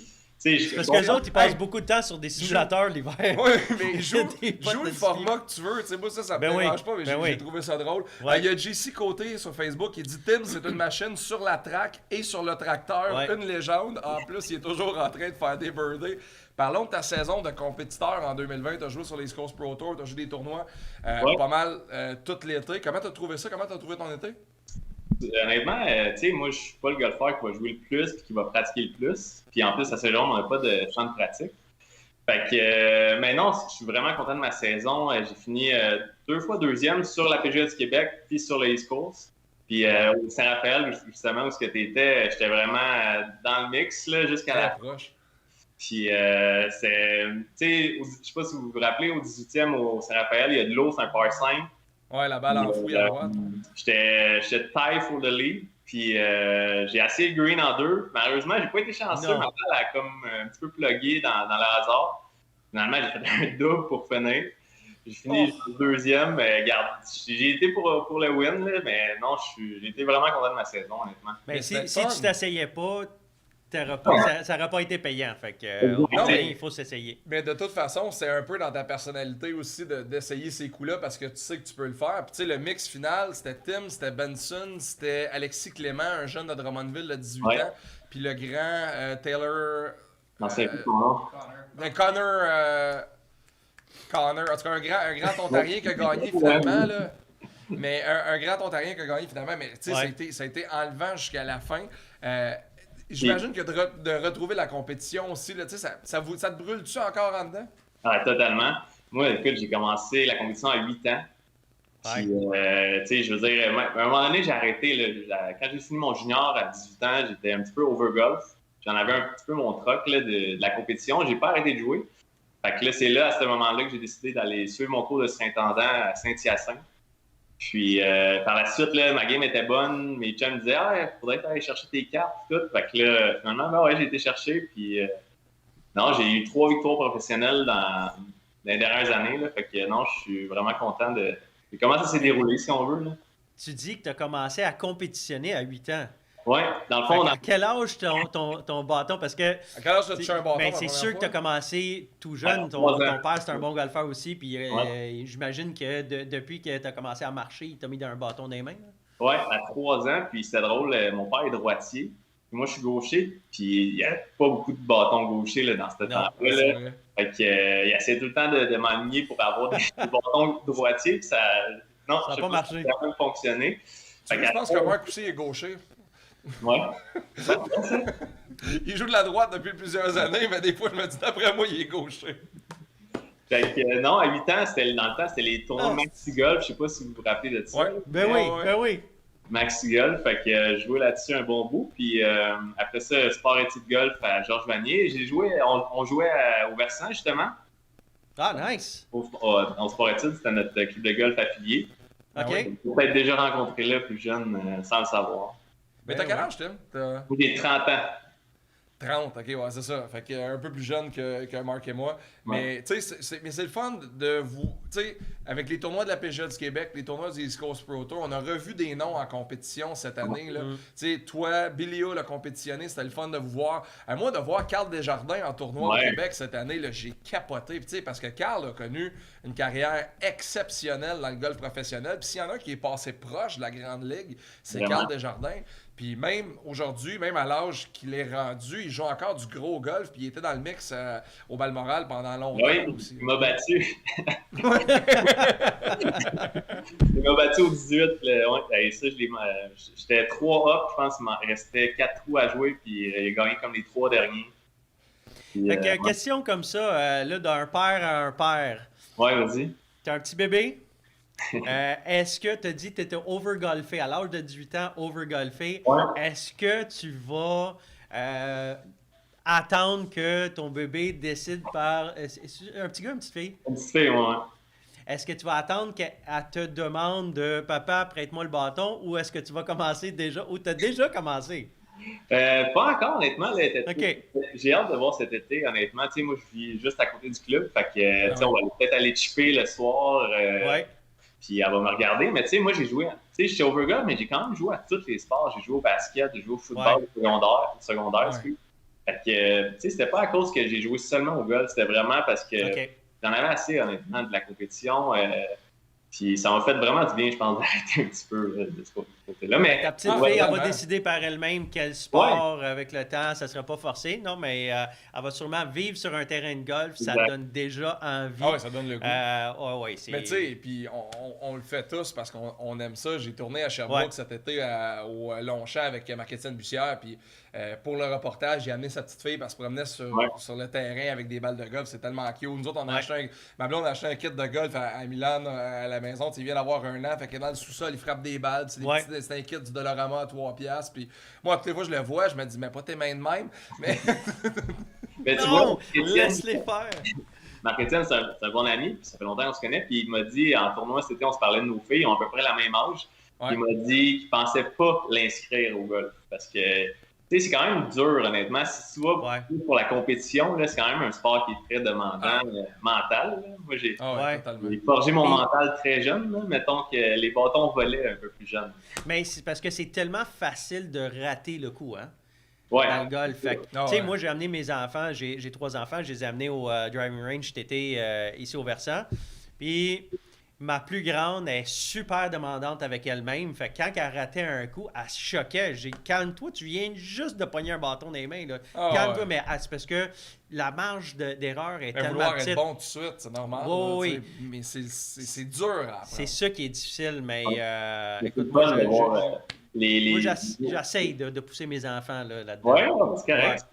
S3: Tu sais,
S2: Parce que les autres, ils passent beaucoup de temps sur des simulateurs l'hiver.
S1: Oui, mais joue
S2: Des potes
S1: le
S2: de
S1: format que tu veux. Tu sais, moi, ça me
S2: Ben oui,
S1: dérange pas, mais
S2: ben
S1: j'ai
S2: oui.
S1: trouvé ça drôle.
S2: Ouais.
S1: Il y a JC Côté sur Facebook qui dit Tim, c'est une machine sur la track et sur le tracteur.
S2: Ouais.
S1: Une légende. En plus, il est toujours en train de faire des birdies. Parlons de ta saison de compétiteur en 2020. Tu as joué sur les East Coast Pro Tour, tu as joué des tournois
S3: Ouais.
S1: pas mal tout l'été. Comment tu as trouvé ça? Comment tu as trouvé ton été?
S3: Honnêtement, tu sais, moi, je suis pas le golfeur qui va jouer le plus et qui va pratiquer le plus. Puis en plus, à ce genre, on n'a pas de champ de pratique. Fait que, mais non, je suis vraiment content de ma saison. J'ai fini 2 fois deuxième sur la PGA du Québec puis sur le East Coast. Puis au Saint-Raphaël, justement, où tu étais, j'étais vraiment dans le mix là, jusqu'à la
S1: Très proche.
S3: Puis, c'est, tu sais, je sais pas si vous vous rappelez, au 18e au Saint-Raphaël, il y a de l'eau, c'est un par 5.
S1: Ouais, la balle enfouie à droite.
S3: J'étais tie for the lead, puis j'ai essayé le green en 2. Malheureusement, j'ai pas été chanceux.
S2: Non.
S3: Ma balle a comme un petit peu plugué dans le hasard. Finalement, j'ai fait un double pour finir. J'ai fini deuxième. Mais regarde, j'ai été pour le win, là, mais non, j'ai été vraiment content de ma saison, honnêtement.
S2: Mais
S1: Mais
S2: si
S1: c'était fun.
S2: tu t'essayais pas, ça n'aurait pas été payant. Fait que,
S1: Non, mais-
S2: il faut s'essayer.
S1: Mais de toute façon, c'est un peu dans ta personnalité aussi d'essayer ces coups-là parce que tu sais que tu peux le faire. Puis tu sais, le mix final, c'était Tim, c'était Benson, c'était Alexis Clément, un jeune de Drummondville de 18
S3: Ouais.
S1: ans. Puis le grand Taylor...
S3: Non, c'est plus son nom.
S1: Connor, en tout cas, un grand Ontarien qui a gagné finalement, là. Mais un grand Ontarien qui a gagné finalement, mais tu sais,
S2: Ouais.
S1: ça a été enlevant jusqu'à la fin. j'imagine que de retrouver la compétition aussi, là, ça te brûle-tu encore en dedans?
S3: Ah, totalement. Moi, écoute, j'ai commencé la compétition à 8 ans. Puis, tu sais, je veux dire, à un moment donné, j'ai arrêté. Là, quand j'ai fini mon junior à 18 ans, j'étais un petit peu over-golf. J'en avais un petit peu mon troc là, de la compétition. J'ai pas arrêté de jouer. Fait que là, c'est là, à ce moment-là, que j'ai décidé d'aller suivre mon cours de surintendant à Saint-Hyacinthe. Puis, par la suite, là, ma game était bonne. Mes chums me disaient « Ah, il faudrait aller chercher tes cartes. » tout. Fait que là, finalement, ben ouais, j'ai été chercher. Puis, non, j'ai eu 3 victoires professionnelles dans les dernières années. Là. Fait que non, je suis vraiment content de comment ça s'est déroulé, si on veut. Là.
S2: Tu dis que tu as commencé à compétitionner à 8 ans.
S3: Oui, dans le fond,
S2: À quel âge ton bâton? Parce que.
S1: À quel âge tu as touché un bâton?
S2: Ben, c'est sûr que tu as commencé tout jeune. Ton père, c'est un bon golfeur aussi. Puis j'imagine que depuis que tu as commencé à marcher, il t'a mis un bâton dans les mains.
S3: Oui, à 3 ans. Puis c'était drôle, mon père est droitier. Puis moi, je suis gaucher. Puis il n'y a pas beaucoup de bâtons gauchers là, dans ce temps-là. Là. Fait qu'il essaie tout le temps de m'aligner pour avoir des bâtons droitiers. Puis ça n'a
S2: pas marché.
S3: Ça a même fonctionné.
S1: Je pense que Marc aussi est gaucher.
S3: Ouais.
S1: Il joue de la droite depuis plusieurs années, mais des fois, je me dis, d'après moi, il est gaucher.
S3: Fait que, non, à 8 ans, dans le temps, c'était les tournois Maxi Golf. Je sais pas si vous vous rappelez de ça.
S1: Ouais.
S2: Ben oui.
S3: Maxi Golf. Fait que je jouais là-dessus un bon bout. Puis après ça, sport études golf à Georges Vanier. J'ai joué, on jouait au Versant, justement.
S2: Ah, nice.
S3: En sport études, c'était notre club de golf affilié.
S2: OK.
S3: Vous peut-être déjà rencontré là, plus jeune, sans le savoir.
S1: Mais t'as quel âge, Tim?
S3: J'ai 30 ans.
S1: 30, ok, ouais, c'est ça. Fait que un peu plus jeune que Marc et moi. Mais tu sais, c'est le fun de vous. Tu sais, avec les tournois de la PGA du Québec, les tournois du East Coast Pro Tour, on a revu des noms en compétition cette année. Tu sais, toi, Billy Hull a compétitionné, c'était le fun de vous voir. Moi, de voir Carl Desjardins en tournoi au Québec cette année, là, j'ai capoté. Tu sais, parce que Carl a connu une carrière exceptionnelle dans le golf professionnel. Puis s'il y en a un qui est passé proche de la Grande Ligue, c'est Carl Desjardins. Puis même aujourd'hui, même à l'âge qu'il est rendu, il joue encore du gros golf. Puis il était dans le mix au Balmoral pendant longtemps aussi.
S3: Il m'a battu. Il m'a battu au 18. Ouais, ça, j'étais 3 up, je pense qu'il m'en restait 4 trous à jouer. Puis il a gagné comme les 3 derniers. Puis,
S2: fait que, question comme ça, là, d'un père à un père.
S3: Ouais, vas-y.
S2: T'as un petit bébé? Est-ce que tu as dit que tu étais overgolfé à l'âge de 18 ans, overgolfé?
S3: Ouais.
S2: Est-ce que tu vas attendre que ton bébé décide par. Un petit gars, une petite fille?
S3: Une petite fille, ouais.
S2: Est-ce que tu vas attendre qu'elle te demande de papa, prête-moi le bâton, ou est-ce que tu vas commencer déjà, ou tu as déjà commencé?
S3: Pas encore, honnêtement. Là,
S2: OK.
S3: J'ai hâte de voir cet été, honnêtement. Tu sais, moi, je vis juste à côté du club. Fait que, tu sais, on va peut-être aller chipper le soir. Puis elle va me regarder. Mais tu sais, moi, j'ai joué. Tu sais, je suis overgolf, mais j'ai quand même joué à tous les sports. J'ai joué au basket, j'ai joué au football secondaire. Fait que, tu sais, c'était pas à cause que j'ai joué seulement au golf. C'était vraiment parce que j'en avais assez, honnêtement, de la compétition. Puis ça m'a fait vraiment du bien, je pense, d'arrêter un petit peu de ce côté-là. Mais
S2: ta petite fille, elle va décider par elle-même quel sport avec le temps, ça ne sera pas forcé. Non, mais elle va sûrement vivre sur un terrain de golf. Ça donne déjà envie.
S1: Ah oui, ça donne le goût.
S2: Mais
S1: tu sais, puis on le fait tous parce qu'on aime ça. J'ai tourné à Sherbrooke cet été au Longchamp avec Marc-Étienne Bussière. Puis pour le reportage, j'ai amené sa petite fille parce qu'elle se promenait sur le terrain avec des balles de golf. C'est tellement cute. Nous autres, ma blonde a acheté un kit de golf à Milan, à la maison. Il vient d'avoir 1 an. Fait que dans le sous-sol, il frappe des balles. C'est un kit du Dollarama à 3$. Puis moi, toutes les fois, je le vois, je me dis, mais pas tes mains de même. Mais
S3: tu
S2: vois, laisse-les faire.
S3: Marc-Étienne, c'est un bon ami. Puis ça fait longtemps qu'on se connaît. Puis il m'a dit, en tournoi cet été, on se parlait de nos filles. Ils ont à peu près la même âge. Il m'a dit qu'il pensait pas l'inscrire au golf. Parce que tu sais, c'est quand même dur, honnêtement. Si tu vas pour la compétition, là, c'est quand même un sport qui est très demandant mental. Là. Moi, j'ai forgé mon mental très jeune. Là. Mettons que les bâtons volaient un peu plus jeunes.
S2: Mais c'est parce que c'est tellement facile de rater le coup, hein?
S3: Dans
S2: le golf. Moi, j'ai amené mes enfants. J'ai 3 enfants. Je les ai amenés au driving range cet été ici au Versant. Puis ma plus grande est super demandante avec elle-même. Fait que quand elle ratait un coup, elle se choquait. Calme-toi, tu viens juste de pogner un bâton dans les mains. Là. Calme-toi, mais c'est parce que la marge d'erreur est tellement
S1: vouloir
S2: petite.
S1: être bon tout de suite, c'est normal.
S2: Oui.
S1: Mais c'est dur à apprendre.
S2: C'est ça qui est difficile, mais écoute, Moi, j'essaye de pousser mes enfants là-dedans.
S3: Ouais, c'est correct.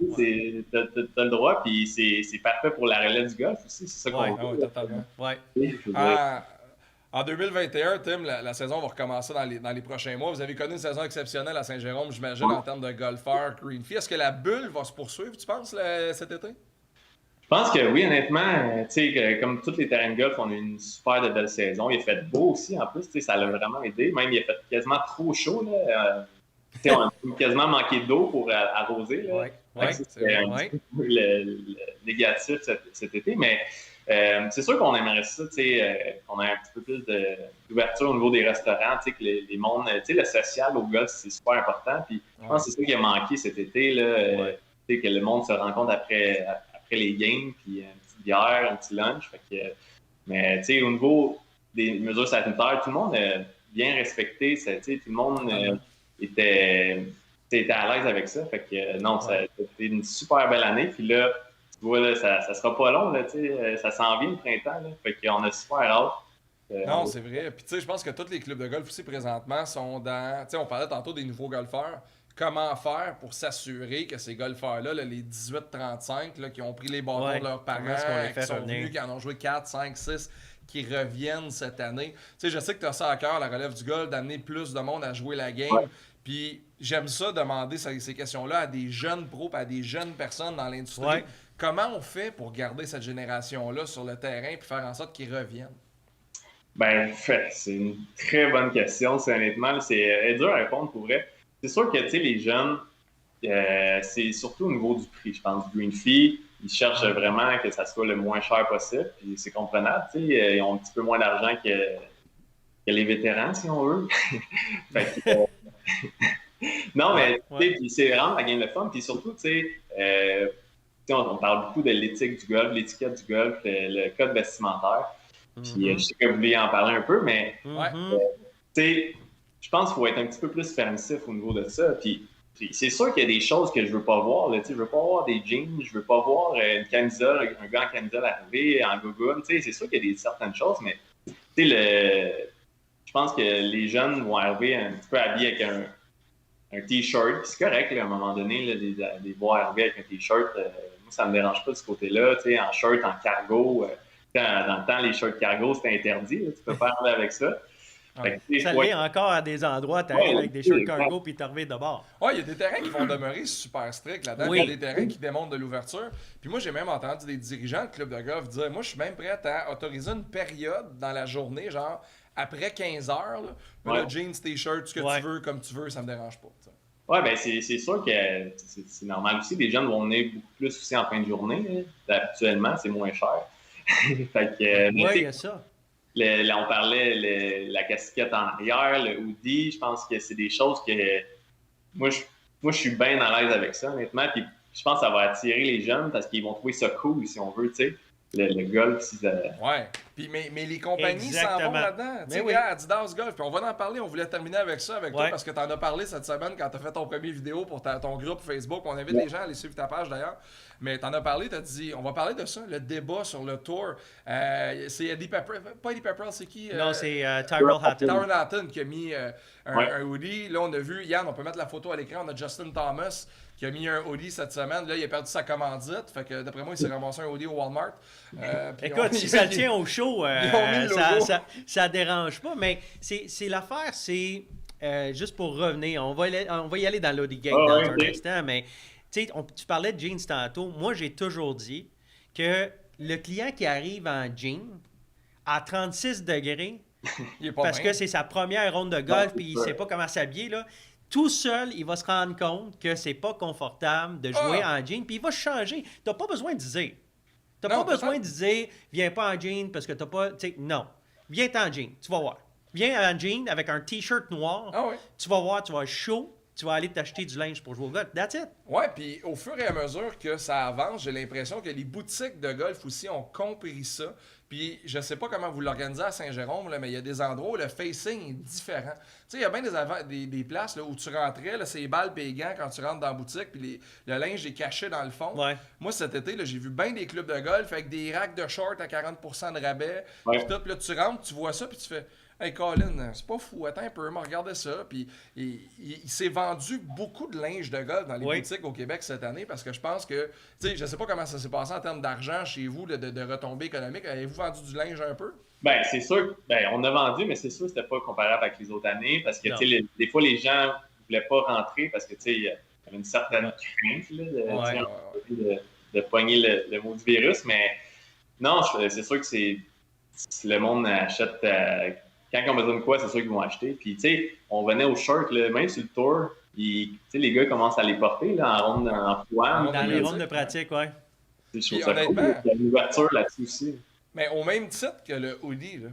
S3: T'as le droit, puis c'est parfait pour la relève du golf aussi. C'est ça qu'on
S1: Ah ouais, totalement.
S2: Ouais.
S1: En 2021, Tim, la saison va recommencer dans les prochains mois. Vous avez connu une saison exceptionnelle à Saint-Jérôme, j'imagine, en termes de golfeurs, green fee. Est-ce que la bulle va se poursuivre, tu penses, cet été?
S3: Je pense que oui, honnêtement, tu sais, comme tous les terrains de golf, on a eu une super de belle saison. Il a fait beau aussi, en plus, tu sais, ça l'a vraiment aidé. Même, il a fait quasiment trop chaud, là. Tu sais, on a quasiment manqué d'eau pour arroser, là.
S2: Ouais,
S3: c'était un petit peu le négatif cet été, mais c'est sûr qu'on aimerait ça, tu sais, qu'on ait un petit peu plus d'ouverture au niveau des restaurants, tu sais, que les mondes, tu sais, le social au golf, c'est super important. Puis je pense que c'est ça qui a manqué cet été, là, tu sais, que le monde se rencontre après les games, puis une petite bière, un petit lunch. Fait que, mais tu sais, au niveau des mesures sanitaires, tout le monde a bien respecté, tu sais, tout le monde était à l'aise avec ça. Fait que non, c'était une super belle année. Puis là, tu vois, là, ça sera pas long, là, tu sais, ça s'en vient le printemps, là. Fait qu'on a super hâte.
S1: Non, c'est vrai. Puis tu sais, je pense que tous les clubs de golf aussi présentement sont dans... Tu sais, on parlait tantôt des nouveaux golfeurs. Comment faire pour s'assurer que ces golfeurs-là, là, les 18-35, là, qui ont pris les bâtons de leurs parents, qui sont venus, qui en ont joué 4, 5, 6, qui reviennent cette année. Tu sais, je sais que tu as ça à cœur, la relève du golf, d'amener plus de monde à jouer la game. Puis j'aime ça, demander ces questions-là à des jeunes pros, à des jeunes personnes dans l'industrie. Comment on fait pour garder cette génération-là sur le terrain puis faire en sorte qu'ils reviennent?
S3: Ben, c'est une très bonne question. Honnêtement, c'est dur à répondre pour vrai. C'est sûr que, tu sais, les jeunes, c'est surtout au niveau du prix, je pense. Green fee, ils cherchent vraiment que ça soit le moins cher possible. Puis c'est comprenable, tu sais, ils ont un petit peu moins d'argent que les vétérans, si on veut. Fait que, non, mais tu sais, c'est vraiment la game de fun. Puis surtout, tu sais, on parle beaucoup de l'éthique du golf, l'étiquette du golf, le code vestimentaire. Puis je sais que vous voulez en parler un peu, mais tu sais, je pense qu'il faut être un petit peu plus permissif au niveau de ça. Puis c'est sûr qu'il y a des choses que je veux pas voir. Là, je veux pas voir des jeans, je veux pas voir une camisole, un gars en camisole arriver en gogoon. C'est sûr qu'il y a certaines choses, mais je pense que les jeunes vont arriver un petit peu habillés avec un T-shirt. C'est correct, là, à un moment donné, là, les voir arriver avec un T-shirt. Moi, ça me dérange pas de ce côté-là. En shirt, en cargo. Dans le temps, les shirts cargo, c'était interdit. Là, tu peux pas arriver avec ça.
S2: Ça l'est encore à des endroits, tu arrives avec des shirts cargo puis tu arrives de bord.
S1: Oui, il y a des terrains qui vont demeurer super stricts là-dedans. Il y a des terrains qui démontrent de l'ouverture. Puis moi, j'ai même entendu des dirigeants de clubs de golf dire, moi, je suis même prêt à autoriser une période dans la journée, genre après 15 heures, là, jeans, t-shirt, ce que tu veux, comme tu veux, ça me dérange pas.
S3: Oui, bien, c'est sûr que c'est normal aussi. Les jeunes vont venir beaucoup plus aussi en fin de journée. Habituellement, c'est moins cher. Fait que,
S2: oui, il y a ça.
S3: Là, on parlait la casquette en arrière, le hoodie. Je pense que c'est des choses que moi, je suis bien à l'aise avec ça, honnêtement. Puis je pense que ça va attirer les jeunes parce qu'ils vont trouver ça cool, si on veut, tu sais. Le golf, si ça...
S1: Ouais. Puis, mais les compagnies s'en vont là-dedans. Tu sais, regarde, Adidas Golf. Puis on va en parler. On voulait terminer avec ça avec toi parce que tu en as parlé cette semaine quand tu as fait ton premier vidéo pour ton groupe Facebook. On invite les gens à aller suivre ta page d'ailleurs. Mais tu en as parlé, tu as dit, on va parler de ça, le débat sur le tour. C'est Eddie Pepperell. Pas Eddie Pepperell, c'est qui?
S2: Non, c'est Tyrell Hatton.
S1: Tyrell Hatton qui a mis un hoodie. Là, on a vu, Yann, on peut mettre la photo à l'écran. On a Justin Thomas qui a mis un hoodie cette semaine. Là, il a perdu sa commandite. Fait que d'après moi, il s'est ramassé un hoodie au Walmart.
S2: Écoute, si ça le tient au show, ça dérange pas. Mais c'est l'affaire, c'est juste pour revenir. On va y aller dans l'Audi Gate dans un instant. Mais tu parlais de jeans tantôt. Moi, j'ai toujours dit que le client qui arrive en jeans à 36 degrés, parce que c'est sa première ronde de golf et il ne sait pas comment s'habiller, là. Tout seul, il va se rendre compte que c'est pas confortable de jouer en jean, puis il va changer. Tu n'as pas besoin de dire. Tu n'as pas besoin de dire, viens pas en jean parce que tu n'as pas. Non. Viens en jean, tu vas voir. Viens en jean avec un t-shirt noir. Tu vas voir, tu vas être chaud. Tu vas aller t'acheter du linge pour jouer au golf. That's it.
S1: Ouais, puis au fur et à mesure que ça avance, j'ai l'impression que les boutiques de golf aussi ont compris ça. Puis je sais pas comment vous l'organisez à Saint-Jérôme, là, mais il y a des endroits où le facing est différent. Tu sais, il y a bien des places là, où tu rentrais, là, c'est les balles et les gants quand tu rentres dans la boutique, puis le linge est caché dans le fond. Moi, cet été, là, j'ai vu bien des clubs de golf avec des racks de shorts à 40% de rabais. Puis tout, là, tu rentres, tu vois ça, puis tu fais... Hey Colin, c'est pas fou, attends un peu, mais regardez ça. Puis il s'est vendu beaucoup de linge de golf dans les boutiques au Québec cette année parce que je pense que, tu sais, je sais pas comment ça s'est passé en termes d'argent chez vous, de retombées économiques. Avez-vous vendu du linge un peu?
S3: Ben, c'est sûr, ben, on a vendu, mais c'est sûr que c'était pas comparable avec les autres années parce que, tu sais, des fois, les gens voulaient pas rentrer parce que, tu sais, il y avait une certaine crainte là, de pogner le maudit virus, mais non, c'est sûr que le monde achète. Quand ils ont besoin de quoi, c'est sûr qu'ils vont acheter. Puis, tu sais, on venait au short, là, même sur le tour, tu sais, les gars commencent à les porter là, en ronde, en foire.
S2: Dans les rondes de pratique, ouais.
S3: Je trouve ça cool. Il y a une ouverture là-dessus aussi.
S1: Mais au même titre que le hoodie, là.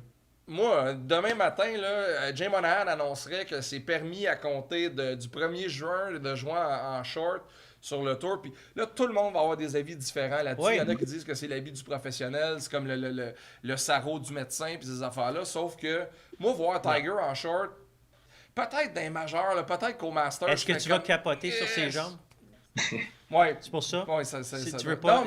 S1: Moi, demain matin, là, Jay Monahan annoncerait que c'est permis à compter du 1er juin de jouer en short sur le tour. Puis là, tout le monde va avoir des avis différents là-dessus.
S2: Oui.
S1: Il y en a qui disent que c'est l'habit du professionnel, c'est comme le sarrau du médecin, puis ces affaires-là. Sauf que, moi, voir Tiger en short, peut-être d'un majeur, là, peut-être qu'au Master.
S2: Est-ce que tu vas capoter sur ses jambes?
S1: Ouais.
S2: C'est pour ça?
S1: Ouais,
S2: Si tu veux pas.
S1: Non,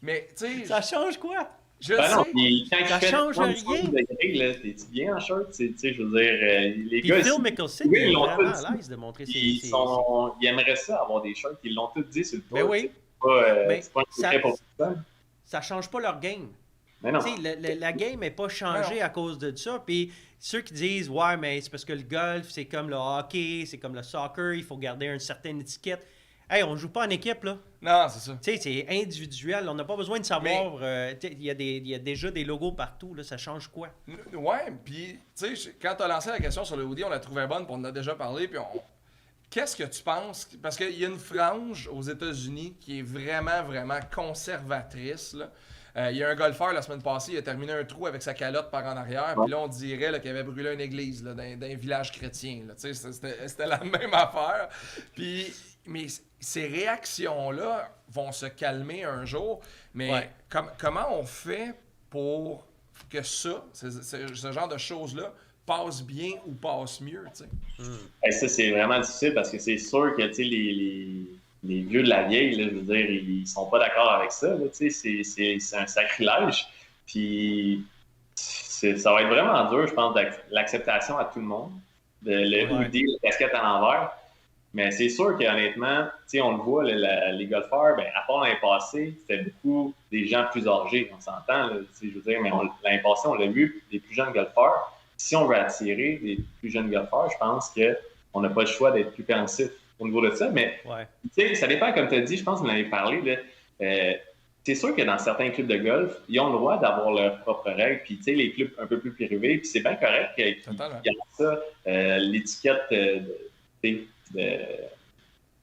S1: mais tu sais.
S2: Ça change quoi?
S1: Je
S3: Ben non,
S1: sais.
S3: puis quand
S2: Ça
S3: il fait
S2: change
S3: 35
S2: rien.
S3: degrés, là, t'es-tu bien en short? Tu sais, je veux dire, les
S2: Puis
S3: gars,
S2: Phil Mickelson,
S3: oui,
S2: il est
S3: ils l'ont
S2: vraiment
S3: tous
S2: à l'aise de montrer
S3: ils aimeraient ça, avoir des shorts. Ils l'ont tous dit sur le tour.
S2: Ben oui.
S3: C'est pas un secret pour ça.
S2: Ça change pas leur game.
S3: Mais non.
S2: Tu sais, la game n'est pas changée à cause de ça. Puis ceux qui disent, ouais, mais c'est parce que le golf, c'est comme le hockey, c'est comme le soccer, il faut garder une certaine étiquette. Hey, on joue pas en équipe, là.
S1: Non, c'est ça.
S2: Tu sais, c'est individuel. On n'a pas besoin de savoir. Il y a déjà des logos partout, là. Ça change quoi?
S1: Ouais, puis, tu sais, quand tu as lancé la question sur le hoodie, on l'a trouvé bonne, puis on en a déjà parlé, puis Qu'est-ce que tu penses? Parce qu'il y a une frange aux États-Unis qui est vraiment, vraiment conservatrice, là. Il y a un golfeur la semaine passée, il a terminé un trou avec sa calotte par en arrière, puis là on dirait là, qu'il avait brûlé une église là, dans un village chrétien. Là. C'était la même affaire. Puis, mais ces réactions-là vont se calmer un jour. Mais comment on fait pour que ce genre de choses-là passe bien ou passe mieux?
S3: Et ça, c'est vraiment difficile parce que c'est sûr que les vieux de la vieille, là, je veux dire, ils sont pas d'accord avec ça. Là, c'est un sacrilège. Puis ça va être vraiment dur, je pense, l'acceptation à tout le monde. Le hoodie, la casquette à l'envers. Mais c'est sûr qu'honnêtement, on le voit, les golfeurs, à part l'année passée, c'était beaucoup des gens plus âgés, on s'entend. Je veux dire, mais l'année passée, on l'a vu, des plus jeunes golfeurs. Si on veut attirer des plus jeunes golfeurs, je pense qu'on n'a pas le choix d'être plus pensif au niveau de ça. Mais ça dépend, comme tu as dit, je pense que vous en avez parlé. C'est sûr que dans certains clubs de golf, ils ont le droit d'avoir leurs propres règles. Puis les clubs un peu plus privés, puis c'est bien correct qu'ils gardent ça, l'étiquette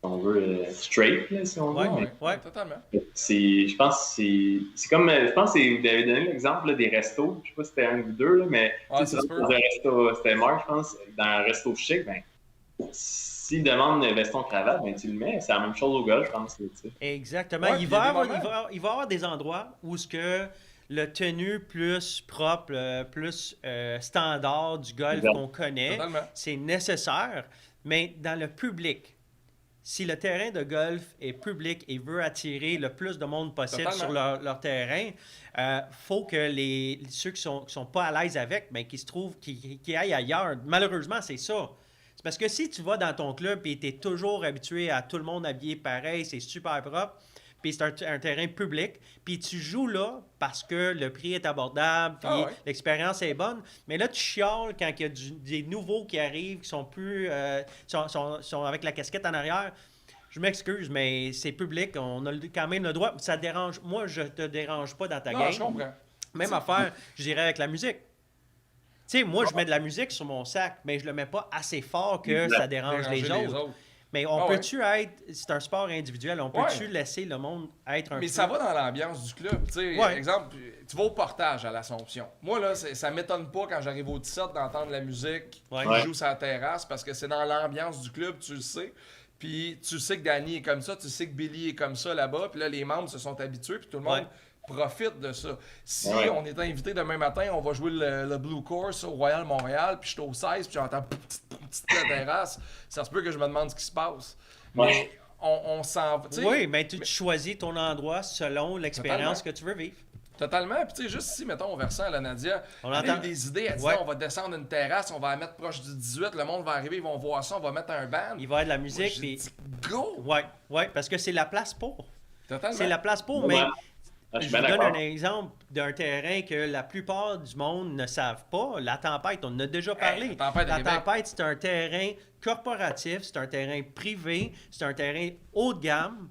S3: on veut straight, là, si on veut.
S1: Oui, totalement.
S3: Je pense que vous avez donné l'exemple des restos. Je sais pas si c'était un ou deux, là, mais c'était Marc, je pense, dans un resto chic, s'il demande veston-cravate, tu le mets. C'est la même chose au golf, je pense.
S2: Exactement. Il va y avoir des endroits où ce que le tenue plus propre, plus standard du golf qu'on connaît, c'est nécessaire. Mais dans le public, si le terrain de golf est public et veut attirer le plus de monde possible sur leur terrain, faut que ceux qui sont pas à l'aise avec, qu'ils aillent ailleurs. Malheureusement, c'est ça. C'est parce que si tu vas dans ton club et tu es toujours habitué à tout le monde habillé pareil, c'est super propre, puis c'est un terrain public, puis tu joues là parce que le prix est abordable, puis l'expérience est bonne. Mais là, tu chiales quand il y a des nouveaux qui arrivent, qui sont plus sont avec la casquette en arrière. Je m'excuse, mais c'est public, on a quand même le droit. Ça dérange. Moi, je te dérange pas dans ta game.
S1: Je comprends.
S2: Même affaire, je dirais avec la musique. Tu sais, moi, je mets de la musique sur mon sac, mais je le mets pas assez fort que ça dérange les autres. Mais on peut-tu être... C'est un sport individuel. On peut-tu laisser le monde être un peu...
S1: Mais ça va dans l'ambiance du club. Exemple, tu vas au portage à l'Assomption. Moi, là, ça m'étonne pas quand j'arrive au 17 d'entendre la musique qui joue sur la terrasse parce que c'est dans l'ambiance du club, tu le sais. Puis tu sais que Danny est comme ça, tu sais que Billy est comme ça là-bas. Puis là, les membres se sont habitués, puis tout le monde profite de ça. Si on est invité demain matin, on va jouer le Blue Course au Royal Montréal, puis je suis au 16, puis j'entends petite terrasse, ça se peut que je me demande ce qui se passe. Mais on s'en...
S2: Oui, mais tu choisis ton endroit selon l'expérience que tu veux vivre.
S1: Totalement. Puis tu sais, juste ici, mettons, au versant, la Nadia,
S2: On
S1: elle a
S2: entend-
S1: eu des idées. Elle dit,
S2: Ouais.
S1: on va descendre une terrasse, on va la mettre proche du 18, le monde va arriver, ils vont voir ça, on va mettre un band.
S2: Il va y avoir de la
S1: Moi,
S2: musique,
S1: j'ai
S2: puis...
S1: dit, go!
S2: Ouais, parce que c'est la place pour.
S1: Totalement.
S2: C'est la place pour,
S3: Ouais.
S2: mais
S3: Ah, je
S2: je
S3: suis
S2: vous
S3: bien
S2: donne un
S3: d'accord.
S2: exemple d'un terrain que la plupart du monde ne savent pas. La Tempête, on en a déjà parlé.
S1: la Tempête à Québec.
S2: Tempête, c'est un terrain corporatif, c'est un terrain privé, c'est un terrain haut de gamme.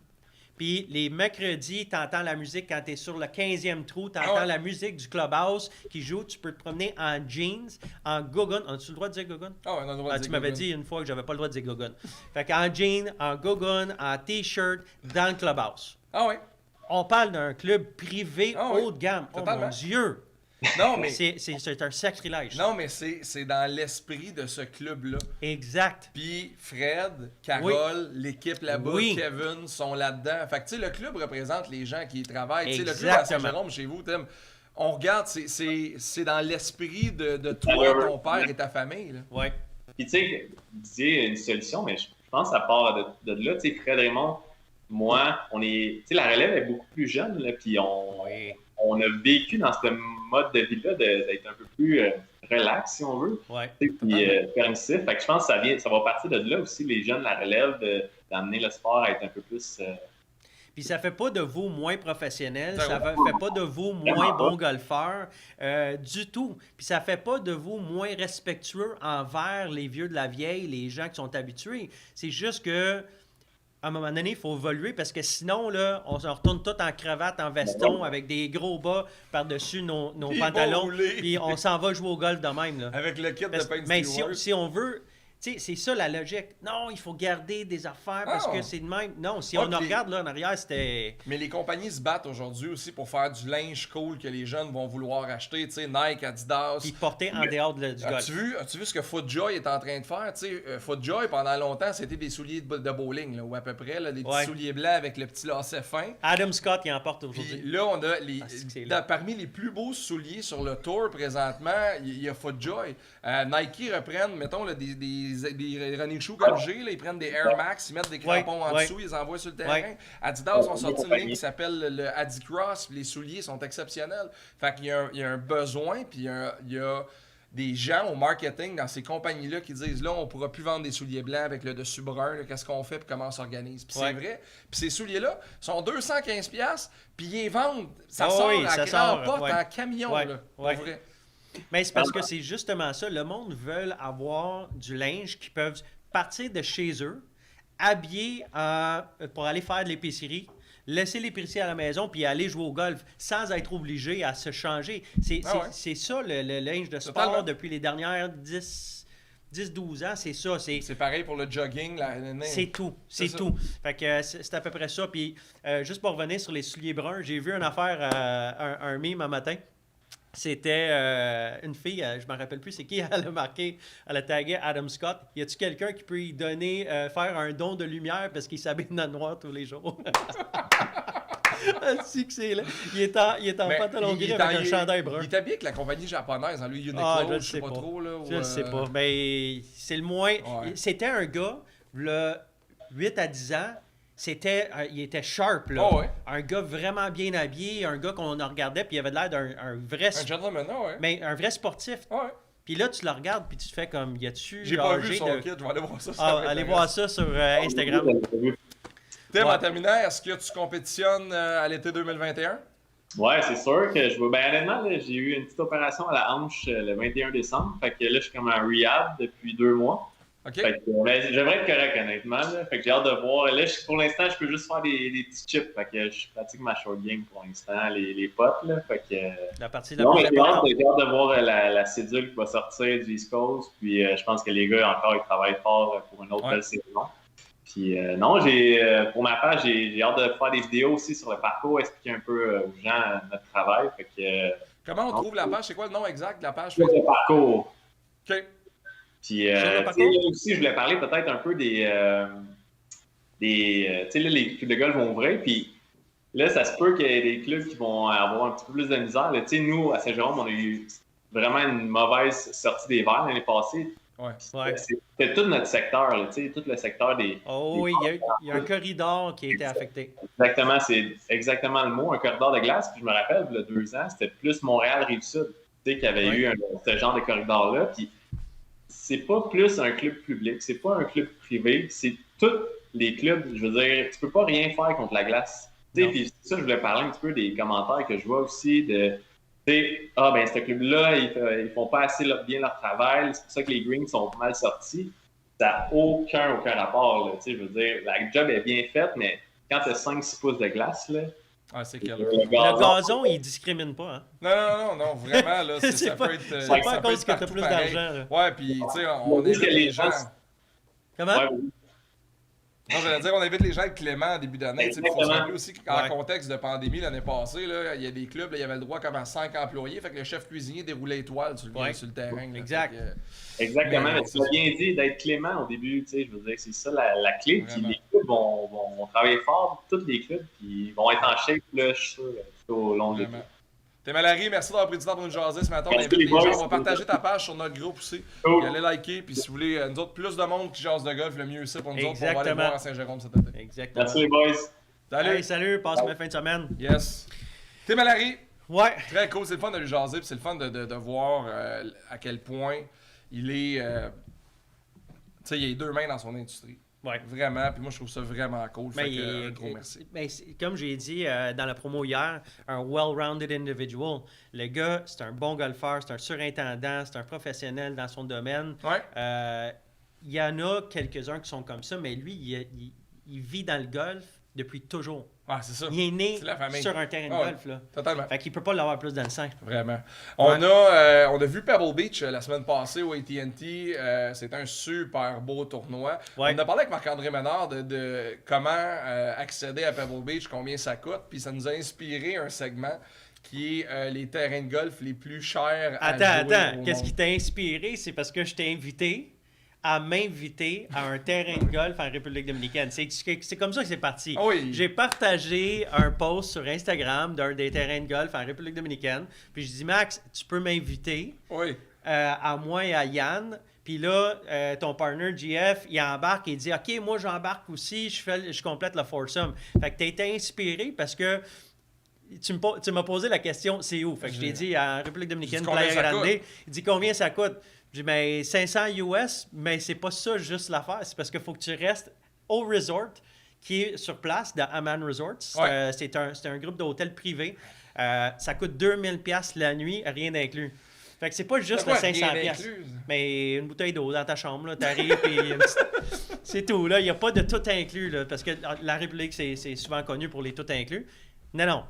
S2: Puis les mercredis, tu entends la musique quand tu es sur le 15e trou, tu entends
S1: Ah ouais.
S2: la musique du clubhouse qui joue, tu peux te promener en jeans, en gogun. As-tu le droit de dire gogun?
S1: Ah ouais, on a le droit
S2: Ah,
S1: de
S2: tu
S1: dire
S2: m'avais
S1: go,
S2: dit une fois que j'avais pas le droit de dire gogun. Fait qu'en jeans, en gogun, en t-shirt, dans le clubhouse.
S1: Ah ouais.
S2: On parle d'un club privé
S1: Ah oui,
S2: haut de gamme. Oh
S1: totalement.
S2: mon Dieu!
S1: Non, mais,
S2: C'est un sacrilège.
S1: non, mais c'est dans l'esprit de ce club-là.
S2: Exact.
S1: Puis Fred, Carole, l'équipe là-bas,
S2: Oui.
S1: Kevin sont là-dedans. Fait que tu sais, le club représente les gens qui y travaillent. Tu sais, le club
S2: Exactement.
S1: à Saint-Jérôme, chez vous, Tim, on regarde, c'est dans l'esprit de toi,
S3: Alors,
S1: ton père et ta famille. Là.
S2: Ouais.
S3: Puis, tu sais, vous disiez une solution, mais je pense que ça part de là. Tu sais, Fred Raymond, moi, on est. Tu sais, la relève est beaucoup plus jeune, là, puis on a vécu dans ce mode de vie-là d'être un peu plus relax, si on veut,
S2: Ouais.
S3: tu sais, puis permissif. Fait que je pense que ça va partir de là aussi, les jeunes, la relève, d'amener le sport à être un peu plus.
S2: Puis ça fait pas de vous moins professionnel,
S1: Ben
S2: ça fait pas de vous moins bon golfeur du tout. Puis ça fait pas de vous moins respectueux envers les vieux de la vieille, les gens qui sont habitués. C'est juste que à un moment donné, il faut évoluer parce que sinon, là, on se retourne tout en cravate, en veston, avec des gros bas par-dessus nos
S1: Puis
S2: pantalons.
S1: roulés.
S2: Puis on s'en va jouer au golf de même. Là.
S1: Avec le kit
S2: Parce-
S1: de Paint
S2: mais
S1: Stewart.
S2: si on veut, tu sais, c'est ça la logique. Non, il faut garder des affaires parce
S1: Ah.
S2: que c'est de même. Non, si
S1: Ouais,
S2: on en
S1: puis-
S2: regarde là en arrière, c'était.
S1: Mais les compagnies se battent aujourd'hui aussi pour faire du linge cool que les jeunes vont vouloir acheter. Tu sais, Nike, Adidas.
S2: Puis porter en dehors du golf.
S1: As-tu vu ce que FootJoy est en train de faire? Tu sais, FootJoy, pendant longtemps, c'était des souliers de bowling, là, ou à peu près, là, des petits
S2: Ouais.
S1: souliers blancs avec le petit lacet fin.
S2: Adam Scott, il en porte
S1: Puis
S2: aujourd'hui.
S1: là, on a
S2: Ah, c'est là.
S1: parmi les plus beaux souliers sur le tour présentement, il y a FootJoy. Nike reprennent, mettons, là, des running shoes comme j'ai, là, ils prennent des Air Max, ils mettent des crampons en
S2: ouais.
S1: dessous, ils les envoient sur le terrain.
S2: Ouais.
S1: Adidas ont sorti une
S3: compagnie.
S1: ligne qui s'appelle le Adicross, puis les souliers sont exceptionnels. Fait qu'il y a un besoin, puis il y a des gens au marketing dans ces compagnies-là qui disent là, on pourra plus vendre des souliers blancs avec le dessus brun, là, qu'est-ce qu'on fait, puis comment on s'organise. Puis
S2: Ouais.
S1: c'est vrai. Puis ces souliers-là sont 215$, puis ils les vendent. Ça
S2: Ah
S1: sort
S2: oui,
S1: à
S2: ça
S1: grand
S2: sort,
S1: pot
S2: ouais.
S1: en camion,
S2: Ouais,
S1: là.
S2: ouais.
S1: Pour vrai.
S2: Mais c'est parce que c'est justement ça. Le monde veut avoir du linge qui peuvent partir de chez eux, habillés pour aller faire de l'épicerie, laisser l'épicerie à la maison puis aller jouer au golf sans être obligé à se changer.
S1: Ah ouais.
S2: C'est ça le linge de sport
S1: Totalement.
S2: depuis les dernières 10-12 ans. C'est ça.
S1: C'est pareil pour le jogging.
S2: C'est tout, c'est
S1: ça.
S2: tout. Fait que c'est à peu près ça. Puis juste pour revenir sur les souliers bruns, j'ai vu une affaire, un meme un matin. C'était une fille, je me rappelle plus c'est qui, elle a marqué, elle a tagué Adam Scott. Y a-tu quelqu'un qui peut lui donner, faire un don de lumière parce qu'il s'habille dans le noir tous les jours? Si que c'est là. Il est en
S1: Mais
S2: pantalon
S1: il
S2: gris
S1: est
S2: avec
S1: en-
S2: un chandail brun.
S1: Il est habillé avec la compagnie japonaise, hein, lui, Uniqlo,
S2: Ah, je le
S1: je sais
S2: sais
S1: pas
S2: pas.
S1: trop. Là,
S2: Je ne sais pas. Mais c'est le moins.
S1: Ouais.
S2: C'était un gars, le 8 à 10 ans. Il était sharp, là.
S1: Oh, ouais.
S2: Un gars vraiment bien habillé, un gars qu'on en regardait, puis il avait l'air d'un vrai,
S1: Un gentleman, ah ouais.
S2: mais un vrai sportif.
S1: Ouais.
S2: Puis là, tu le regardes, puis tu te fais comme, y a-tu
S1: J'ai pas vu
S2: âgé
S1: son
S2: de...
S1: kit, je vais aller voir ça.
S2: Ah, allez voir ça sur Instagram.
S1: Tim,
S2: Ouais.
S1: en terminant, est-ce que tu compétitionnes à l'été 2021?
S3: Ouais, c'est sûr que je veux. Ben, honnêtement, là, j'ai eu une petite opération à la hanche le 21 décembre. Fait que là, je suis comme en rehab depuis 2 mois.
S1: OK?
S3: Fait que, ben, j'aimerais être correct, honnêtement. Là. Fait que j'ai hâte de voir. Là, pour l'instant, je peux juste faire des petits chips. Fait que je pratique ma short game pour l'instant, les potes. Là. Fait que,
S2: La partie la
S3: non,
S2: plus
S3: mais j'ai hâte,
S2: importante.
S3: j'ai hâte de voir la cédule qui va sortir du East Coast. Puis je pense que les gars, encore, ils travaillent fort pour une autre
S1: Ouais.
S3: belle saison. Puis non, pour ma page, j'ai hâte de faire des vidéos aussi sur le parcours, expliquer un peu aux gens notre travail. Fait que,
S1: Comment on trouve la page? C'est quoi le nom exact de la page?
S3: sur le parcours.
S1: OK.
S3: Puis,
S2: Sur le
S3: tu sais,
S2: parcours?
S3: là aussi, je voulais parler peut-être un peu des tu sais, là, les clubs de golf vont ouvrir, puis là, ça se peut qu'il y ait des clubs qui vont avoir un petit peu plus de misère. Là, tu sais, nous, à Saint-Jérôme, on a eu vraiment une mauvaise sortie des verres l'année passée.
S2: Ouais.
S3: C'était tout notre secteur, là, tu sais, tout le secteur des...
S2: Oh
S3: des
S2: oui, il y a un corridor qui a été affecté.
S3: Exactement, c'est exactement le mot, un corridor de glace. Puis je me rappelle, il y a 2 ans, c'était plus Montréal-Rive-Sud, tu sais, qui avait eu ce genre de corridor-là. Puis c'est pas plus un club public, c'est pas un club privé, c'est tous les clubs. Je veux dire, tu peux pas rien faire contre la glace. Tu sais, puis ça, je voulais parler un petit peu des commentaires que je vois aussi de... Tu sais, ben, ce club-là, ils font pas assez bien leur travail, c'est pour ça que les Greens sont mal sortis. Ça n'a aucun rapport, là. Tu sais, je veux dire, la job est bien faite, mais quand tu as 5-6 pouces de glace, là...
S1: c'est quel...
S2: Le gazon, il discrimine pas, hein?
S1: Non, vraiment, là, ça
S2: pas,
S1: peut être...
S2: c'est pas à cause que
S1: tu
S2: t'as plus d'argent, là.
S1: Ouais, puis, tu sais, on évite les gens...
S2: Comment?
S3: Ouais.
S1: Non, j'allais dire, on invite les gens à être cléments en début d'année. Il faut se rappeler aussi qu'en
S2: Ouais.
S1: contexte de pandémie l'année passée, là, il y a des clubs, là, il y avait le droit comme à 5 employés, fait que le chef cuisinier déroulait étoile sur le terrain. Là,
S2: exact.
S3: Exactement, mais tu l'as bien dit, d'être clément au début, tu sais, je veux dire, c'est ça la clé. Puis les clubs vont travailler fort, tous les clubs, puis ils vont être en shape, là, je suis sûr, tout au long de l'été.
S1: T'es Malary, merci d'avoir pris du temps pour nous jaser ce matin. On
S3: Merci
S1: invite les
S3: les boys.
S1: gens. On va partager ta page sur notre groupe aussi.
S3: Cool.
S1: Puis allez liker. Puis si vous voulez, nous autres, plus de monde qui jase de golf, le mieux c'est pour nous autres. On va aller
S2: Exactement.
S1: voir à Saint-Jérôme cet été.
S2: Exactement.
S3: Merci les boys.
S1: Salut!
S2: Hey, salut, passe une bonne fin de semaine.
S1: Yes. T'es Malary.
S2: Ouais.
S1: Très cool. C'est le fun de lui jaser. Puis c'est le fun de voir à quel point il est. Tu sais, il a les 2 mains dans son industrie.
S2: Ouais.
S1: Vraiment. Puis moi, je trouve ça vraiment cool. Fait que, un gros merci.
S2: Ben, comme j'ai dit dans la promo hier, un well-rounded individual. Le gars, c'est un bon golfeur, c'est un surintendant, c'est un professionnel dans son domaine.
S1: Ouais.
S2: Il y en a quelques-uns qui sont comme ça, mais lui, il vit dans le golf depuis toujours.
S1: Ah, c'est ça.
S2: Il est né
S1: C'est la famille.
S2: sur un terrain de golf. Là.
S1: Totalement.
S2: Fait qu'il peut pas l'avoir plus dans le sang.
S1: Vraiment. On a vu Pebble Beach la semaine passée au AT&T. C'était un super beau tournoi.
S2: Ouais.
S1: On a parlé avec Marc-André Ménard de comment accéder à Pebble Beach, combien ça coûte. Puis ça nous a inspiré un segment qui est les terrains de golf les plus chers à jouer
S2: Attends.
S1: au
S2: Qu'est-ce
S1: monde.
S2: qui t'a inspiré? C'est parce que je t'ai invité à m'inviter à un terrain de golf en République dominicaine. C'est comme ça que c'est parti.
S1: Ah oui.
S2: J'ai partagé un post sur Instagram d'un des terrains de golf en République dominicaine. Puis je dis, Max, tu peux m'inviter
S1: Oui.
S2: à moi et à Yann. Puis là, ton partner, GF, il embarque et il dit, OK, moi j'embarque aussi, je complète le foursome. Fait que tu as été inspiré parce que tu m'as posé la question, c'est où? Fait que je t'ai dit, en République dominicaine,
S1: J'ai dit, combien
S2: Playa
S1: ça
S2: Grande.
S1: coûte?
S2: Il dit, combien ça coûte? Je dis, mais 500 US, mais c'est pas ça juste l'affaire. C'est parce qu'il faut que tu restes au resort qui est sur place, dans Amman Resorts.
S1: Ouais.
S2: C'est un groupe d'hôtels privés. Ça coûte 2000$ la nuit, rien inclus. Fait que c'est pas juste le 500$. Mais une bouteille d'eau dans ta chambre, là, t'arrives et c'est tout. Là, il n'y a pas de tout inclus, là, parce que la République, c'est souvent connu pour les tout inclus. Non.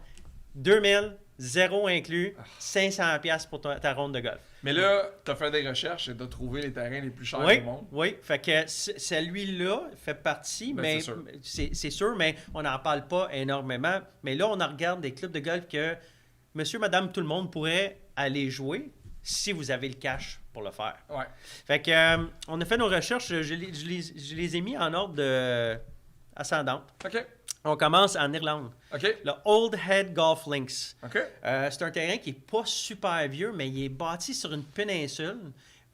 S2: 2000, zéro inclus, 500$ pour ta ronde de golf.
S1: Mais là, tu as fait des recherches et tu as trouvé les terrains les plus chers
S2: Oui,
S1: au monde.
S2: oui. Fait que celui-là fait partie,
S1: Ben,
S2: mais
S1: c'est sûr.
S2: c'est sûr, mais on n'en parle pas énormément. Mais là, on en regarde des clubs de golf que monsieur, madame, tout le monde pourrait aller jouer si vous avez le cash pour le faire.
S1: Ouais.
S2: Fait que on a fait nos recherches, je les ai mis en ordre ascendante.
S1: OK.
S2: On commence en Irlande.
S1: OK.
S2: Le Old Head Golf Links.
S1: OK.
S2: C'est un terrain qui n'est pas super vieux, mais il est bâti sur une péninsule.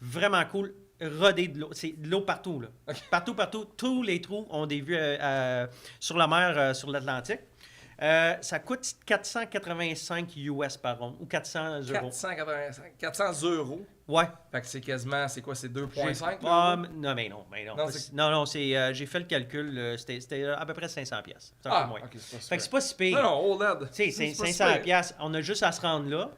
S2: Vraiment cool. Rodé de l'eau. C'est de l'eau partout. Là.
S1: Okay.
S2: Partout. Tous les trous ont des vues sur la mer, sur l'Atlantique. Ça coûte 485 US par ronde ou 400 euros.
S1: 400 euros.
S2: Ouais.
S1: Fait que c'est quasiment, c'est quoi, c'est 2,5?
S2: Non, mais non.
S1: Non,
S2: J'ai fait le calcul. C'était à peu près 500$. C'est un
S1: Ah,
S2: peu moins.
S1: OK, c'est pas
S2: Fait que c'est pas si pire.
S1: Non, Old Head.
S2: Tu sais, c'est 500$. On a juste à se rendre là.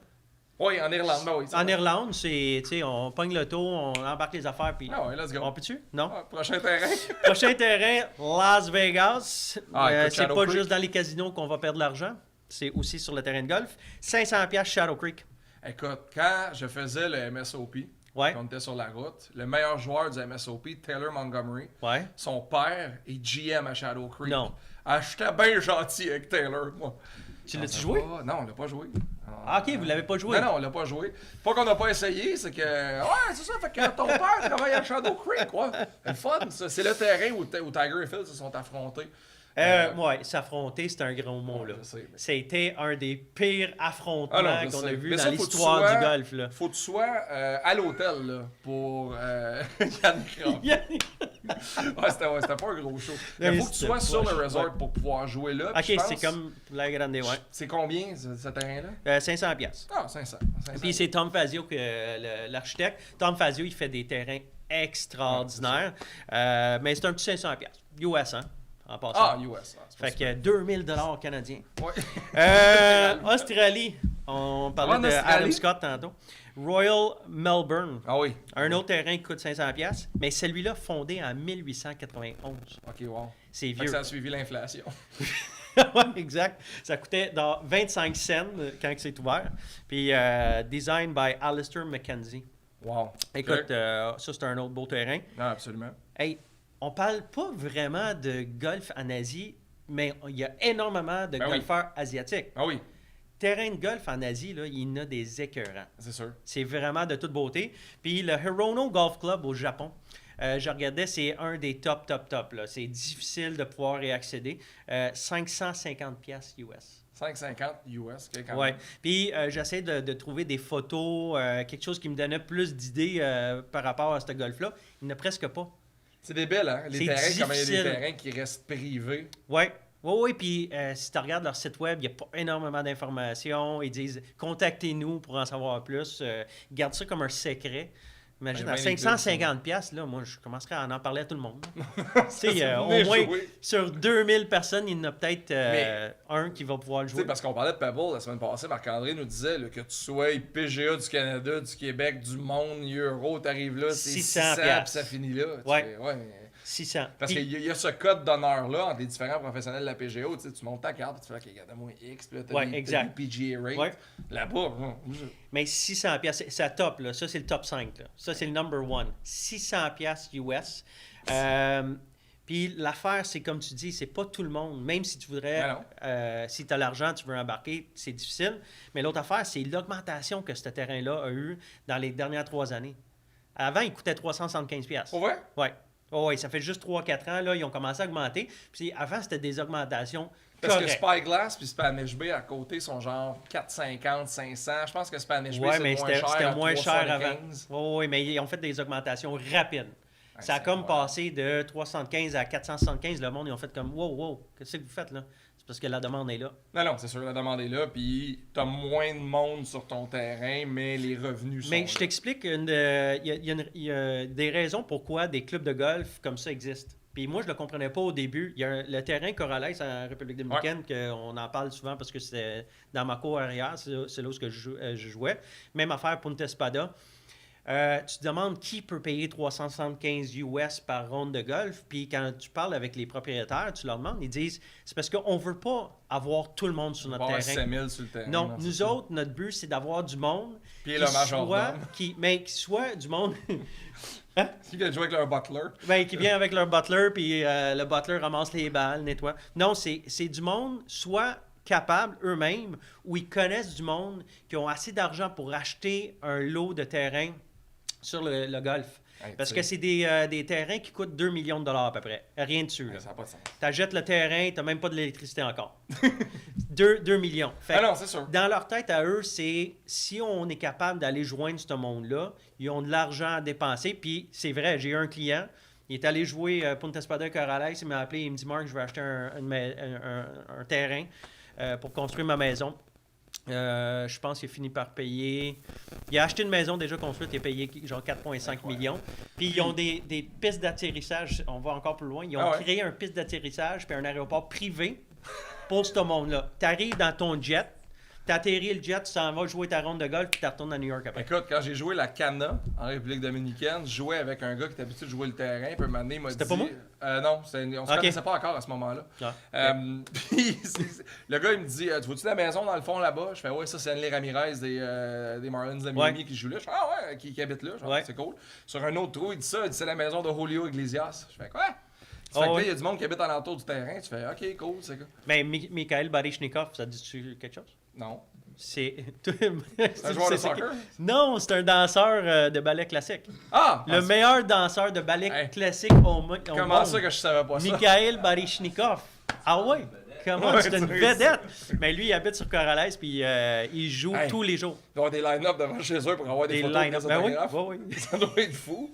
S1: Oui, en Irlande, ben oui.
S2: En Irlande, c'est, tu sais, on pogne l'auto, on embarque les affaires, puis
S1: Ah ouais, let's go.
S2: on peut-tu? Non?
S1: Ah, prochain terrain.
S2: Prochain terrain, Las Vegas.
S1: Écoute,
S2: C'est
S1: Shadow
S2: pas
S1: Creek.
S2: juste dans les casinos qu'on va perdre de l'argent. C'est aussi sur le terrain de golf. 500$ Shadow Creek.
S1: Écoute, quand je faisais le MSOP,
S2: Ouais.
S1: on était sur la route, le meilleur joueur du MSOP, Taylor Montgomery,
S2: Ouais.
S1: son père est GM à Shadow Creek.
S2: Non.
S1: Ah, j'étais bien gentil avec Taylor, moi.
S2: Tu l'as-tu joué?
S1: Non, on l'a pas joué.
S2: Ah, ok, vous l'avez pas joué.
S1: Non, on l'a pas joué. Pas qu'on n'a pas essayé, c'est que. Ouais, c'est ça, fait que ton père travaille à Shadow Creek, quoi. C'est le fun, ça. C'est le terrain où Tiger et Phil se sont affrontés.
S2: Ouais, s'affronter, c'est un gros mot, là.
S1: Je sais, mais-
S2: C'était un des pires affrontements
S1: Ah non, je
S2: qu'on
S1: sais.
S2: a vu
S1: Mais
S2: dans
S1: ça, faut que tu
S2: l'histoire
S1: sois-
S2: du golf, là.
S1: Faut que tu sois à l'hôtel là, pour Yann Crampon. C'était pas un gros show. Mais faut que tu
S2: C'était
S1: sois sur
S2: pas-
S1: le resort
S2: ouais.
S1: pour pouvoir jouer là.
S2: Ok,
S1: Puis je
S2: c'est
S1: pense-
S2: comme la Grande, ouais.
S1: C'est combien ce terrain-là?
S2: 500 pièces.
S1: Ah, 500.
S2: Puis c'est Tom Fazio, l'architecte. Tom Fazio, il fait des terrains extraordinaires. Mais c'est un petit 500 pièces. US, hein, en passant.
S1: Ah, US. Ah, c'est pas
S2: Fait que 2000 $ canadiens.
S1: Ouais.
S2: Australie, on parlait
S1: En
S2: de
S1: Australie?
S2: Adam Scott tantôt. Royal Melbourne,
S1: Ah oui.
S2: un autre terrain qui coûte 500 pièces, mais celui-là fondé en 1891.
S1: Ok, wow.
S2: C'est
S1: Fait que
S2: vieux.
S1: ça a suivi l'inflation.
S2: Ouais, exact. Ça coûtait dans 25 cents quand c'est ouvert. Puis design by Alistair McKenzie.
S1: Wow.
S2: Écoute,
S1: Ok.
S2: ça c'est un autre beau terrain.
S1: Non, absolument.
S2: Hey, on parle pas vraiment de golf en Asie, mais il y a énormément de
S1: Ben oui.
S2: golfeurs asiatiques.
S1: Ah oui,
S2: Terrain de golf en Asie, là, il y en a des écœurants.
S1: c'est sûr.
S2: C'est vraiment de toute beauté. Puis le Hirono Golf Club au Japon, je regardais, c'est un des top. Là. C'est difficile de pouvoir y accéder. 550 pièces US.
S1: 5,50 US. ok, quand
S2: Ouais.
S1: même.
S2: Puis j'essaie de trouver des photos, quelque chose qui me donnait plus d'idées par rapport à ce golf-là. Il n'y en a presque pas.
S1: C'est débile, hein? Les
S2: C'est
S1: terrains, comment il y a des
S2: difficile.
S1: terrains qui restent privés.
S2: Ouais. Oui, puis si tu regardes leur site web, il n'y a pas énormément d'informations. Ils disent « Contactez-nous pour en savoir plus. Ils gardent ça comme un secret. Imagine,
S1: Ben,
S2: à
S1: ben, les
S2: 550 piastres, là, moi, je commencerais à en parler à tout le monde. Tu sais, au
S1: Venez
S2: moins,
S1: jouer.
S2: sur 2000 personnes, il y en a peut-être
S1: Mais-
S2: un qui va pouvoir le
S1: Tu sais,
S2: jouer.
S1: parce qu'on parlait de Pebble la semaine passée, Marc-André nous disait là, que tu sois PGA du Canada, du Québec, du monde, Euro, t'arrives là, c'est
S2: 600
S1: 600 puis
S2: piastres.
S1: ça finit là. Tu
S2: Ouais.
S1: fais, ouais, mais-
S2: 600.
S1: Parce
S2: Puis-
S1: qu'il y a ce code d'honneur-là entre les différents professionnels de la PGA. Tu sais, tu montes ta carte, puis tu fais, OK, regarde-moi X, puis là, t'as
S2: Ouais,
S1: des
S2: exact.
S1: PGA rate.
S2: Ouais.
S1: Là-bas,
S2: Mais 600 pièces, c'est la top, là. Ça, c'est le top 5, là. Ça, c'est le number one. 600 pièces US. Puis l'affaire, c'est comme tu dis, c'est pas tout le monde. Même si tu voudrais,
S1: Ben
S2: si tu as l'argent, tu veux embarquer, c'est difficile. Mais l'autre affaire, c'est l'augmentation que ce terrain-là a eu dans les dernières 3 années. Avant, il coûtait 375 pièces.
S1: Pour vrai?
S2: Ouais. Oh, ouais, ça fait juste 3-4 ans, là, ils ont commencé à augmenter. Puis avant, c'était des augmentations
S1: Parce
S2: correctes.
S1: que Spyglass puis Spanish Bay à côté sont genre 450, 500. Je pense que Spanish Bay,
S2: Ouais,
S1: c'est
S2: mais
S1: moins
S2: c'était
S1: cher.
S2: c'était
S1: à
S2: moins cher
S1: 375.
S2: avant. Oui, mais ils ont fait des augmentations rapides.
S1: Ouais,
S2: Ça a
S1: c'est
S2: comme
S1: incroyable.
S2: passé de 375 à 475. Le monde, ils ont fait comme wow, qu'est-ce que vous faites là? C'est parce que la demande est là.
S1: Non, c'est sûr, la demande est là, puis t'as moins de monde sur ton terrain, mais les revenus sont
S2: Mais je
S1: là.
S2: t'explique, il y a des raisons pourquoi des clubs de golf comme ça existent. Puis moi, je ne le comprenais pas au début. Il y a le terrain Corrales en République dominicaine, qu'on en parle souvent parce que c'est dans ma cour arrière, c'est là où je jouais. Même affaire Punta Espada. Tu te demandes qui peut payer 375 US par ronde de golf, puis quand tu parles avec les propriétaires, tu leur demandes, ils disent c'est parce qu'on ne veut pas avoir tout le monde sur
S1: On va
S2: notre
S1: avoir
S2: terrain.
S1: 5000 sur le terrain.
S2: Non,
S1: c'est
S2: nous
S1: ça.
S2: autres, notre but, c'est d'avoir du monde
S1: Puis le majordome.
S2: mais qui soit du monde
S1: Qui vient jouer avec leur butler.
S2: ben, qui vient avec leur butler, puis le butler ramasse les balles, nettoie. Non, c'est du monde soit capables eux-mêmes ou ils connaissent du monde qui ont assez d'argent pour acheter un lot de terrain sur le golf.
S1: Hey,
S2: Parce
S1: tu
S2: que
S1: sais,
S2: c'est des terrains qui coûtent 2 millions de dollars à peu près. Rien dessus.
S1: ça n'a pas de sens.
S2: Tu achètes le terrain, tu n'as même pas de l'électricité encore. 2 millions. Fait
S1: Ah
S2: que
S1: non, c'est sûr.
S2: dans leur tête à eux, c'est si on est capable d'aller joindre ce monde-là, ils ont de l'argent à dépenser. Puis c'est vrai, j'ai eu un client, il est allé jouer Punta Espada Corrales, il m'a appelé, il me dit Marc, je vais acheter un terrain pour construire ma maison. Je pense qu'il a fini par payer. Il a acheté une maison déjà construite, il a payé genre 4,5 millions. Puis ils ont des pistes d'atterrissage, on va encore plus loin. Ils ont créé une piste d'atterrissage puis un aéroport privé pour ce monde-là. Tu arrives dans ton jet, tu atterris le jet, tu s'en vas jouer ta ronde de golf puis tu retournes à New York après.
S1: Écoute, quand j'ai joué la Cana en République dominicaine, je jouais avec un gars qui était habitué de jouer le terrain. Puis un moment donné, il m'a dit...
S2: C'était pas moi?
S1: Non, on se
S2: Ok.
S1: connaissait pas encore à ce moment-là.
S2: Ah,
S1: Puis le gars, il me dit Tu vois-tu la maison dans le fond là-bas? Je fais Ouais, ça, c'est Anne Ramirez des Marlins de Miami qui joue là. Je fais Ah ouais, qui habite là. Genre, c'est cool. Sur un autre trou, il dit ça, il dit c'est la maison de Julio Iglesias. Je fais Quoi? Tu fais que là, il y a du monde qui habite alentour du terrain. Tu fais OK, cool, c'est quoi?
S2: Ben, Mikhail Baryshnikov, ça te dit quelque chose?
S1: Non.
S2: C'est
S1: C'est un joueur de soccer?
S2: Non, c'est un danseur de ballet classique.
S1: Ah!
S2: Le meilleur danseur de ballet
S1: Hey.
S2: classique au monde.
S1: Comment ça que je savais pas ça?
S2: Mikhail Baryshnikov. Ah ouais? Comment?
S1: Ouais,
S2: C'est une
S1: c'est
S2: vedette! Mais lui, il habite sur Corrales, puis il joue
S1: Hey.
S2: tous les jours.
S1: Il doit y avoir des line-up devant chez eux pour avoir des
S2: Des
S1: photos
S2: line-up.
S1: des
S2: Ben oui,
S1: autographes.
S2: oui, oui.
S1: Ça doit être fou.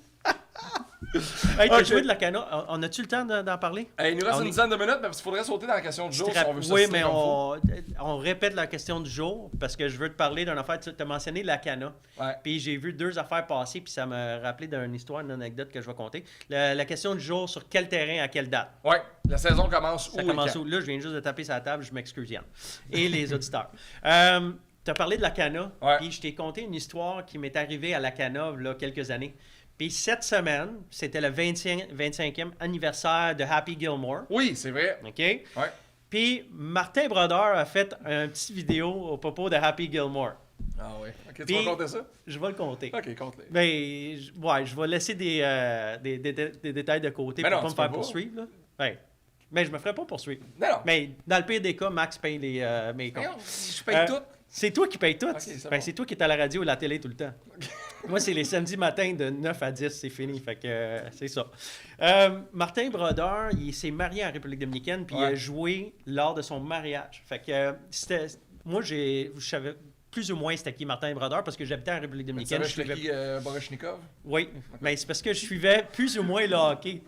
S2: Hey, t'as
S1: Ok.
S2: joué de la cana? On a-tu le temps d'en parler?
S1: Hey, il nous reste
S2: On
S1: une
S2: est-
S1: dizaine de minutes, mais il faudrait sauter dans la question du jour si on veut
S2: Oui,
S1: s'assister
S2: mais
S1: comme faut.
S2: on répète la question du jour parce que je veux te parler d'une affaire. Tu as mentionné la cana.
S1: Ouais.
S2: Puis j'ai vu 2 affaires passer, puis ça m'a rappelé d'une histoire, une anecdote que je vais conter. La question du jour, sur quel terrain, à quelle date?
S1: Ouais, la saison commence
S2: Ça
S1: où
S2: commence
S1: et quand?
S2: où? Là, je viens juste de taper sur la table, je m'excuse, Yann. Et les auditeurs. Tu as parlé de la cana,
S1: Ouais.
S2: puis je t'ai conté une histoire qui m'est arrivée à la cana, là, quelques années. Puis cette semaine, c'était le 25e anniversaire de Happy Gilmore.
S1: Oui, c'est vrai.
S2: OK?
S1: Ouais.
S2: Puis Martin Brodeur a fait un petit vidéo au propos de Happy Gilmore.
S1: Ah oui. Ok, tu
S2: Puis-
S1: vas compter ça?
S2: Je vais le compter.
S1: Ok, compte-les.
S2: Ben, je vais laisser des détails de côté
S1: Mais
S2: pour
S1: non,
S2: pas
S1: tu
S2: me faire
S1: peux pas.
S2: poursuivre. Là. Ben, mais je me ferai pas poursuivre.
S1: Non, non.
S2: Mais dans le pire des cas, Max paye mes comptes.
S1: Voyons, je paye
S2: Euh,
S1: tout.
S2: C'est toi qui payes tout.
S1: c'est
S2: Ben,
S1: bon.
S2: c'est toi qui es à la radio et la télé tout le temps. Moi, c'est les samedis matins de 9 à 10, c'est fini. Fait que c'est ça. Martin Brodeur, il s'est marié en République dominicaine, puis il a
S1: Ouais.
S2: joué lors de son mariage. Fait que moi, je savais plus ou moins c'était qui Martin Brodeur parce que j'habitais en République
S1: Tu
S2: dominicaine.
S1: savais
S2: Je suivais-
S1: qui Baryshnikov?
S2: Oui, mais c'est parce que je suivais plus ou moins le hockey.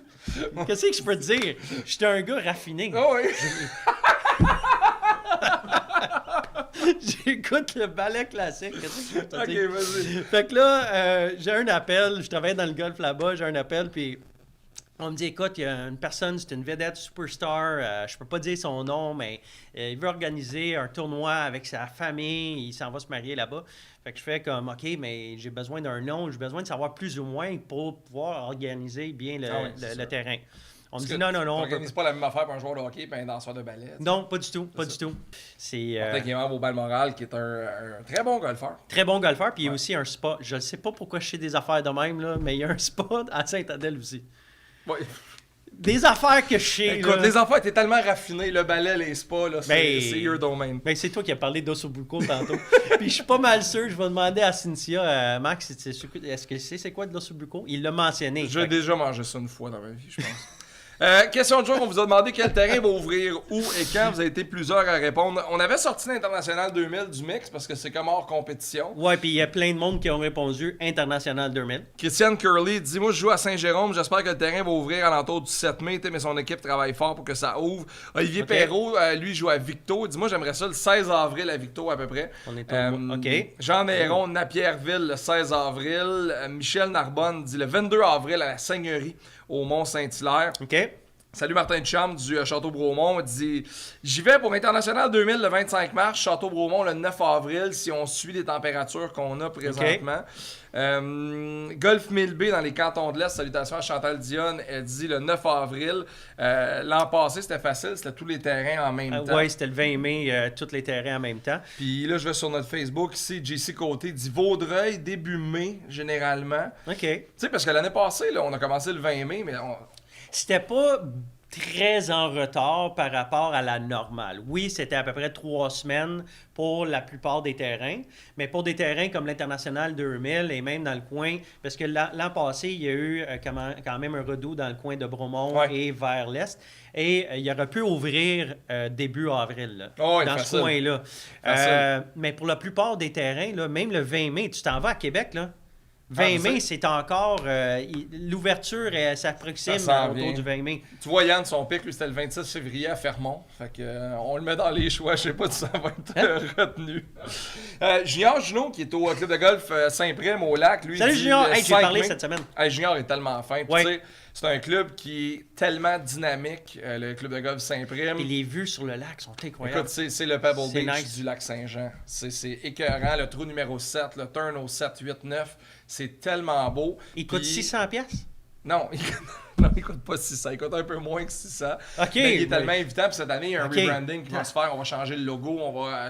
S2: Qu'est-ce que je peux te dire? J'étais un gars raffiné.
S1: Oh oui!
S2: J'écoute le ballet classique. Qu'est-ce que je peux te
S1: Ok,
S2: dire?
S1: vas-y.
S2: Fait que là, j'ai un appel. Je travaillais dans le golf là-bas. J'ai un appel, puis on me dit écoute, il y a une personne, c'est une vedette superstar. Je peux pas dire son nom, mais il veut organiser un tournoi avec sa famille. Il s'en va se marier là-bas. Fait que je fais comme OK, mais j'ai besoin d'un nom. J'ai besoin de savoir plus ou moins pour pouvoir organiser bien
S1: Ah oui, c'est
S2: le
S1: sûr.
S2: terrain. On me
S1: Parce
S2: dit
S1: que
S2: non.
S1: Tu
S2: on peut
S1: n'organises pas la même affaire pour un joueur de hockey et un danseur de ballet.
S2: Non, pas du tout, pas
S1: C'est
S2: du tout. C'est
S1: Martin qui est membre au Balmoral, qui est un très bon golfeur.
S2: très bon golfeur, puis il y a aussi un spa. Je ne sais pas pourquoi je sais des affaires de même, là, mais il y a un spa à Saint-Adèle aussi.
S1: Ouais.
S2: Des affaires que je sais.
S1: Écoute,
S2: là.
S1: les enfants étaient tellement raffinés, le ballet, les spas, là,
S2: Ben-
S1: c'est your domaine.
S2: Ben, c'est toi qui as parlé d'Ossobuco tantôt. Puis je suis pas mal sûr, je vais demander à Cynthia, Max, est-ce que c'est quoi de l'Ossobuco? Il l'a mentionné.
S1: J'ai
S2: Fait que-
S1: déjà mangé ça une fois dans ma vie, je pense. Question de jour, on vous a demandé quel terrain va ouvrir où et quand. Vous avez été plusieurs à répondre. On avait sorti l'International 2000 du mix parce que c'est comme hors compétition.
S2: Ouais, puis il y a plein de monde qui ont répondu International 2000.
S1: Christiane Curley dit: moi, je joue à Saint-Jérôme. J'espère que le terrain va ouvrir à l'entour du 7 mai, mais son équipe travaille fort pour que ça ouvre. Olivier
S2: Ok.
S1: Perrault, lui, joue à Victo. Il dit: moi, j'aimerais ça le 16 avril à Victo à peu près.
S2: On est au OK.
S1: Jean Néron, Napierville, le 16 avril. Michel Narbonne dit le 22 avril à la Seigneurie au Mont-Saint-Hilaire.
S2: OK?
S1: Salut Martin Duchamp du Château-Bromont. Il dit: j'y vais pour International 2000 le 25 mars, Château-Bromont le 9 avril, si on suit les températures qu'on a présentement. Golf 1000B dans les cantons de l'Est, salutations à Chantal Dionne, elle dit le 9 avril. L'an passé, c'était facile, c'était tous les terrains en même temps.
S2: Ouais, c'était le 20 mai, tous les terrains en même temps.
S1: Puis là, je vais sur notre Facebook ici, JC Côté dit Vaudreuil, début mai, généralement.
S2: OK.
S1: Tu sais, parce que l'année passée, là, on a commencé le 20 mai, mais
S2: C'était pas très en retard par rapport à la normale. Oui, c'était à peu près 3 semaines pour la plupart des terrains, mais pour des terrains comme l'International 2000 et même dans le coin, parce que l'an passé, il y a eu quand même un redout dans le coin de Bromont
S1: Ouais.
S2: et vers l'est, et il aurait pu ouvrir début avril, là,
S1: Oh oui,
S2: dans
S1: facile.
S2: ce coin-là.
S1: Facile.
S2: Mais pour la plupart des terrains, là, même le 20 mai, tu t'en vas à Québec, là, 20
S1: Ah, je
S2: mai,
S1: sais.
S2: c'est encore... l'ouverture s'approxime
S1: Ça s'en
S2: autour
S1: vient.
S2: du 20 mai.
S1: tu vois, Yann, son pic, lui, c'était le 26 février à Fermont. Fait que, on le met dans les choix. Je sais pas si ça va être retenu. Junior Junot, qui est au club de golf Saint-Prime, au lac, lui,
S2: Salut
S1: dit
S2: Junior!
S1: le
S2: Hey, j'ai
S1: 5
S2: parlé
S1: mai.
S2: cette semaine.
S1: Hey, Junior est tellement fin. Puis,
S2: Ouais.
S1: tu sais, c'est un club qui est tellement dynamique, le club de golf Saint-Prime.
S2: Et les vues sur le lac sont incroyables.
S1: Écoute, c'est le Pebble
S2: C'est
S1: Beach
S2: nice.
S1: du lac Saint-Jean. C'est écœurant. Le trou numéro 7, le turn au 7, 8, 9. C'est tellement beau.
S2: Il coûte
S1: Puis-
S2: 600 pièces.
S1: Non, non, il coûte pas 600. Il coûte un peu moins que 600.
S2: OK.
S1: Mais il est
S2: mais-
S1: tellement invitant. Puis cette année, il y a un
S2: OK.
S1: rebranding qui va se faire. On va changer le logo.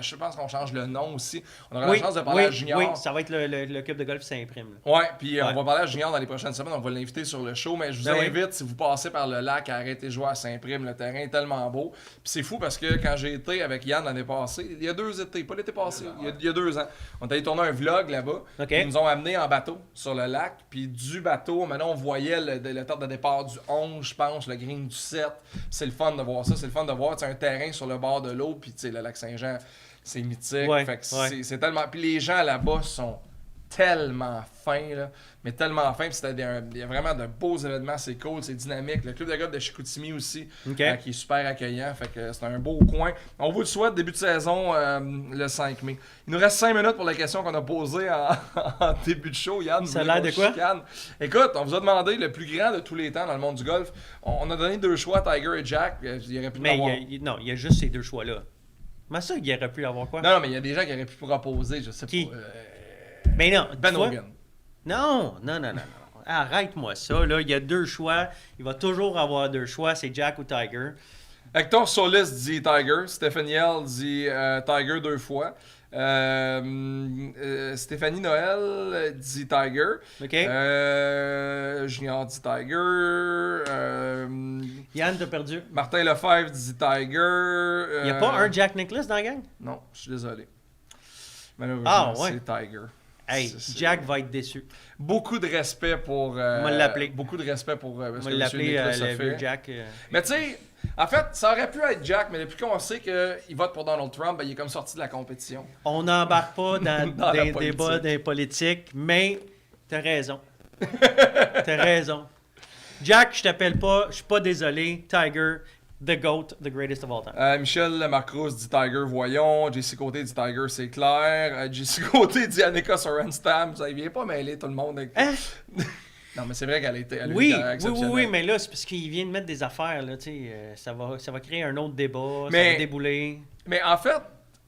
S1: Je pense qu'on change le nom aussi. On aura
S2: Oui,
S1: la chance de parler
S2: oui,
S1: à Junior.
S2: oui, ça va être le club de golf Saint-Prime.
S1: Ouais, puis on
S2: Ouais.
S1: va parler à Junior dans les prochaines semaines. On va l'inviter sur le show. Mais je vous
S2: Ben oui.
S1: invite, si vous passez par le lac, à arrêter de jouer à Saint-Prime. Le terrain est tellement beau. Puis c'est fou parce que quand j'ai été avec Yann l'année passée, il y a 2 étés, pas l'été passé, il y a 2 ans, on est allé tourner un vlog là-bas.
S2: OK.
S1: Ils nous ont amenés en bateau sur le lac. Puis du bateau, maintenant, on voyait le temps de départ bord du 11, je pense, le green du 7. C'est le fun de voir ça. C'est le fun de voir un terrain sur le bord de l'eau. Puis le lac Saint-Jean, c'est mythique.
S2: Ouais,
S1: fait que
S2: ouais.
S1: c'est tellement. Puis les gens là-bas sont tellement fins, là, mais tellement fins. Puis il y a vraiment de beaux événements, c'est cool, c'est dynamique. Le club de golf de Chicoutimi aussi,
S2: OK.
S1: qui est super accueillant. Fait que c'est un beau coin. On vous le souhaite, début de saison le 5 mai. Il nous reste 5 minutes pour la question qu'on a posée en début de show. Yann,
S2: Ça a
S1: vous
S2: l'air
S1: voulez
S2: de
S1: qu'on
S2: quoi?
S1: chicane? Écoute, on vous a demandé le plus grand de tous les temps dans le monde du golf. On a donné 2 choix, Tiger et Jack. Il aurait pu
S2: Mais
S1: l'avoir.
S2: il y a juste ces 2 choix-là. Mais ça, il aurait pu avoir quoi?
S1: Non, mais il y a des gens qui auraient pu proposer, je sais
S2: Qui?
S1: pas.
S2: Mais non,
S1: Ben
S2: tu vois?
S1: Hogan.
S2: Non. Arrête-moi ça. Là. Il y a 2 choix. Il va toujours avoir 2 choix. C'est Jack ou Tiger.
S1: Hector Solis dit Tiger. Stéphanie L dit Tiger 2 fois. Stéphanie Noël dit Tiger.
S2: OK?
S1: Junior dit Tiger.
S2: Yann, t'as perdu.
S1: Martin Lefebvre dit Tiger.
S2: Il n'y a pas un Jack Nicklaus dans la gang?
S1: Non, je suis désolé. Malheureusement,
S2: Ah, ouais.
S1: c'est Tiger.
S2: Hey, Jack va être déçu.
S1: Beaucoup de respect pour.
S2: On va l'appeler.
S1: Beaucoup de respect pour.
S2: On
S1: ce
S2: va
S1: que
S2: l'appeler
S1: M. Nicklaus a
S2: le
S1: fait.
S2: vieux Jack.
S1: Mais tu sais, en fait, ça aurait pu être Jack, mais depuis qu'on sait qu'il vote pour Donald Trump, ben, il est comme sorti de la compétition.
S2: On n'embarque pas dans,
S1: Dans la
S2: des
S1: politique.
S2: débats des politiques, mais t'as raison. T'as raison. Jack, je t'appelle pas, je suis pas désolé. Tiger, the GOAT, the greatest of all time.
S1: Michel Marcros dit Tiger, voyons. JC Côté dit Tiger, c'est clair. JC Côté dit Annika Sorenstam. Ça ne vient pas mêler tout le monde. Avec...
S2: Hein?
S1: Non, mais c'est vrai qu'elle a été elle a eu
S2: Oui,
S1: une carrière exceptionnelle.
S2: oui, mais là, c'est parce qu'il vient de mettre des affaires, là, tu sais, ça va créer un autre débat, ça
S1: Mais-
S2: va débouler.
S1: Mais en fait,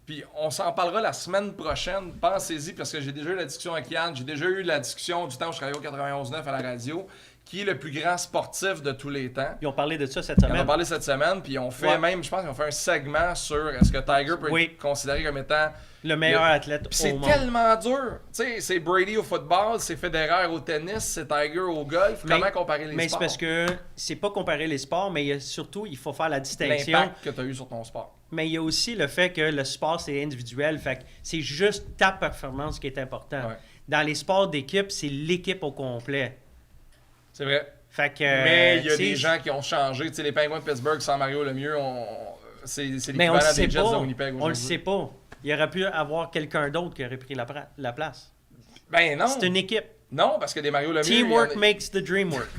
S1: puis on s'en parlera la semaine prochaine. Pensez-y, parce que j'ai déjà eu la discussion avec Yann. J'ai déjà eu la discussion du temps où je travaillais au 91.9 à la radio. Qui est le plus grand sportif de tous les temps?
S2: Ils ont parlé de ça cette
S1: On en a
S2: semaine.
S1: parlé cette semaine, puis on fait
S2: Ouais.
S1: même, je pense qu'on fait un segment sur est-ce que Tiger peut
S2: Oui.
S1: être considéré comme étant.
S2: Le meilleur athlète
S1: Puis
S2: au
S1: c'est
S2: monde.
S1: tellement dur. Tu sais, c'est Brady au football, c'est Federer au tennis, c'est Tiger au golf.
S2: Mais-
S1: Comment comparer les
S2: Mais c'est
S1: sports?
S2: parce que c'est pas comparer les sports, mais il y a surtout, il faut faire la distinction.
S1: L'impact que tu as eu sur ton sport.
S2: Mais il y a aussi le fait que le sport, c'est individuel. Fait que c'est juste ta performance qui est important.
S1: Ouais.
S2: Dans les sports d'équipe, c'est l'équipe au complet.
S1: C'est vrai.
S2: Fait que,
S1: Mais il y a
S2: tu sais,
S1: des gens qui ont changé. Tu sais, les Penguins de Pittsburgh sans Mario Lemieux, c'est
S2: mais on
S1: l'équivalent
S2: le sait
S1: des Jets
S2: pas.
S1: de Winnipeg
S2: On le
S1: aujourd'hui.
S2: sait pas. Il aurait pu avoir quelqu'un d'autre qui aurait pris la place.
S1: Ben non.
S2: C'est une équipe.
S1: Non, parce que des Mario Lemieux...
S2: Teamwork
S1: il y en
S2: makes the dream work.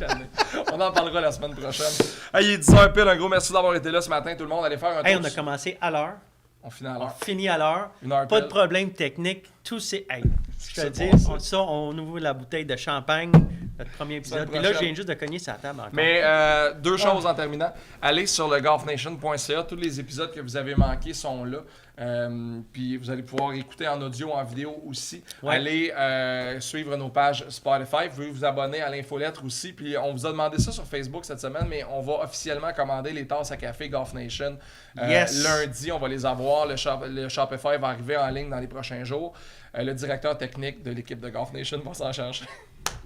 S1: a- On en parlera la semaine prochaine. Hey, il est 10h pile. Un gros merci d'avoir été là ce matin. Tout le monde, allez faire un tour.
S2: Hey, on a commencé à l'heure.
S1: On finit à
S2: On
S1: l'heure.
S2: finit à l'heure.
S1: Une heure
S2: Pas de
S1: pile.
S2: problème technique. Tout c'est. Hey, je te
S1: C'est
S2: dis,
S1: bon, ça.
S2: on ouvre la bouteille de champagne. Notre premier épisode.
S1: Semaine
S2: Puis là, je
S1: prochaine.
S2: viens juste de cogner sa table encore.
S1: Mais deux choses en terminant. Allez sur le golfnation.ca. Tous les épisodes que vous avez manqués sont là. Puis vous allez pouvoir écouter en audio, en vidéo aussi.
S2: Ouais.
S1: Allez suivre nos pages Spotify. Vous pouvez vous abonner à l'infolettre aussi. Puis on vous a demandé ça sur Facebook cette semaine, mais on va officiellement commander les tasses à café Golf Nation.
S2: Yes.
S1: Lundi, on va les avoir. Le Shopify va arriver en ligne dans les prochains jours. Le directeur technique de l'équipe de Golf Nation va s'en charger.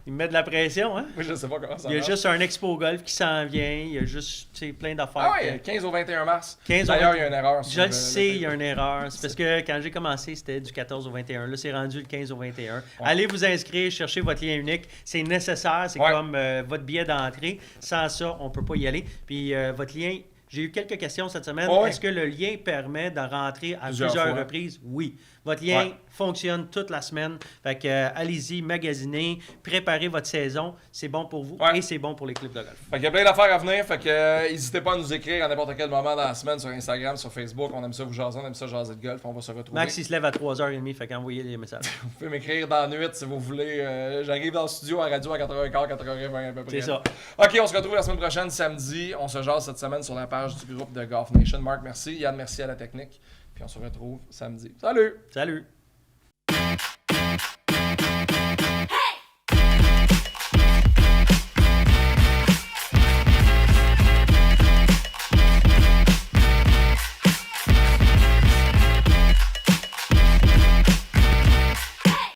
S2: Il met de la pression, hein?
S1: Moi, je sais pas comment ça
S2: Il y a
S1: marche.
S2: juste un expo golf qui s'en vient. Il y a juste tu sais, plein d'affaires.
S1: Ah ouais, 15 au 21 mars.
S2: 15 au
S1: D'ailleurs,
S2: 21.
S1: il y a une erreur.
S2: Je
S1: sur
S2: le sais, il y a
S1: le-
S2: une erreur. C'est parce que quand j'ai commencé, c'était du 14 au 21. Là, c'est rendu le 15 au 21. Allez vous inscrire, cherchez votre lien unique. C'est nécessaire. C'est
S1: Ouais.
S2: comme votre billet d'entrée. Sans ça, on peut pas y aller. Puis votre lien... J'ai eu quelques questions cette semaine.
S1: Ouais.
S2: Est-ce que le lien permet de rentrer à
S1: Plusieurs
S2: plusieurs
S1: fois.
S2: reprises? Oui. Votre lien
S1: Ouais.
S2: fonctionne toute la semaine. Fait que allez-y, magasinez, préparez votre saison. C'est bon pour vous
S1: Ouais.
S2: et c'est bon pour les clubs de golf.
S1: Fait qu'il y a plein d'affaires à venir. Fait que n'hésitez pas à nous écrire à n'importe quel moment dans la semaine sur Instagram, sur Facebook. On aime ça vous jaser, on aime ça jaser de golf. On va se retrouver.
S2: Max, il se lève à 3h30, fait qu'envoyez les messages.
S1: Vous pouvez m'écrire dans la nuit si vous voulez. J'arrive dans le studio à radio à 80h, 80h20 à peu près.
S2: C'est ça.
S1: Ok, on se retrouve la semaine prochaine, samedi. On se jase cette semaine sur la page du groupe de Golf Nation. Marc, merci. Yann, merci à la technique. Puis on se retrouve samedi. Salut!
S2: Salut!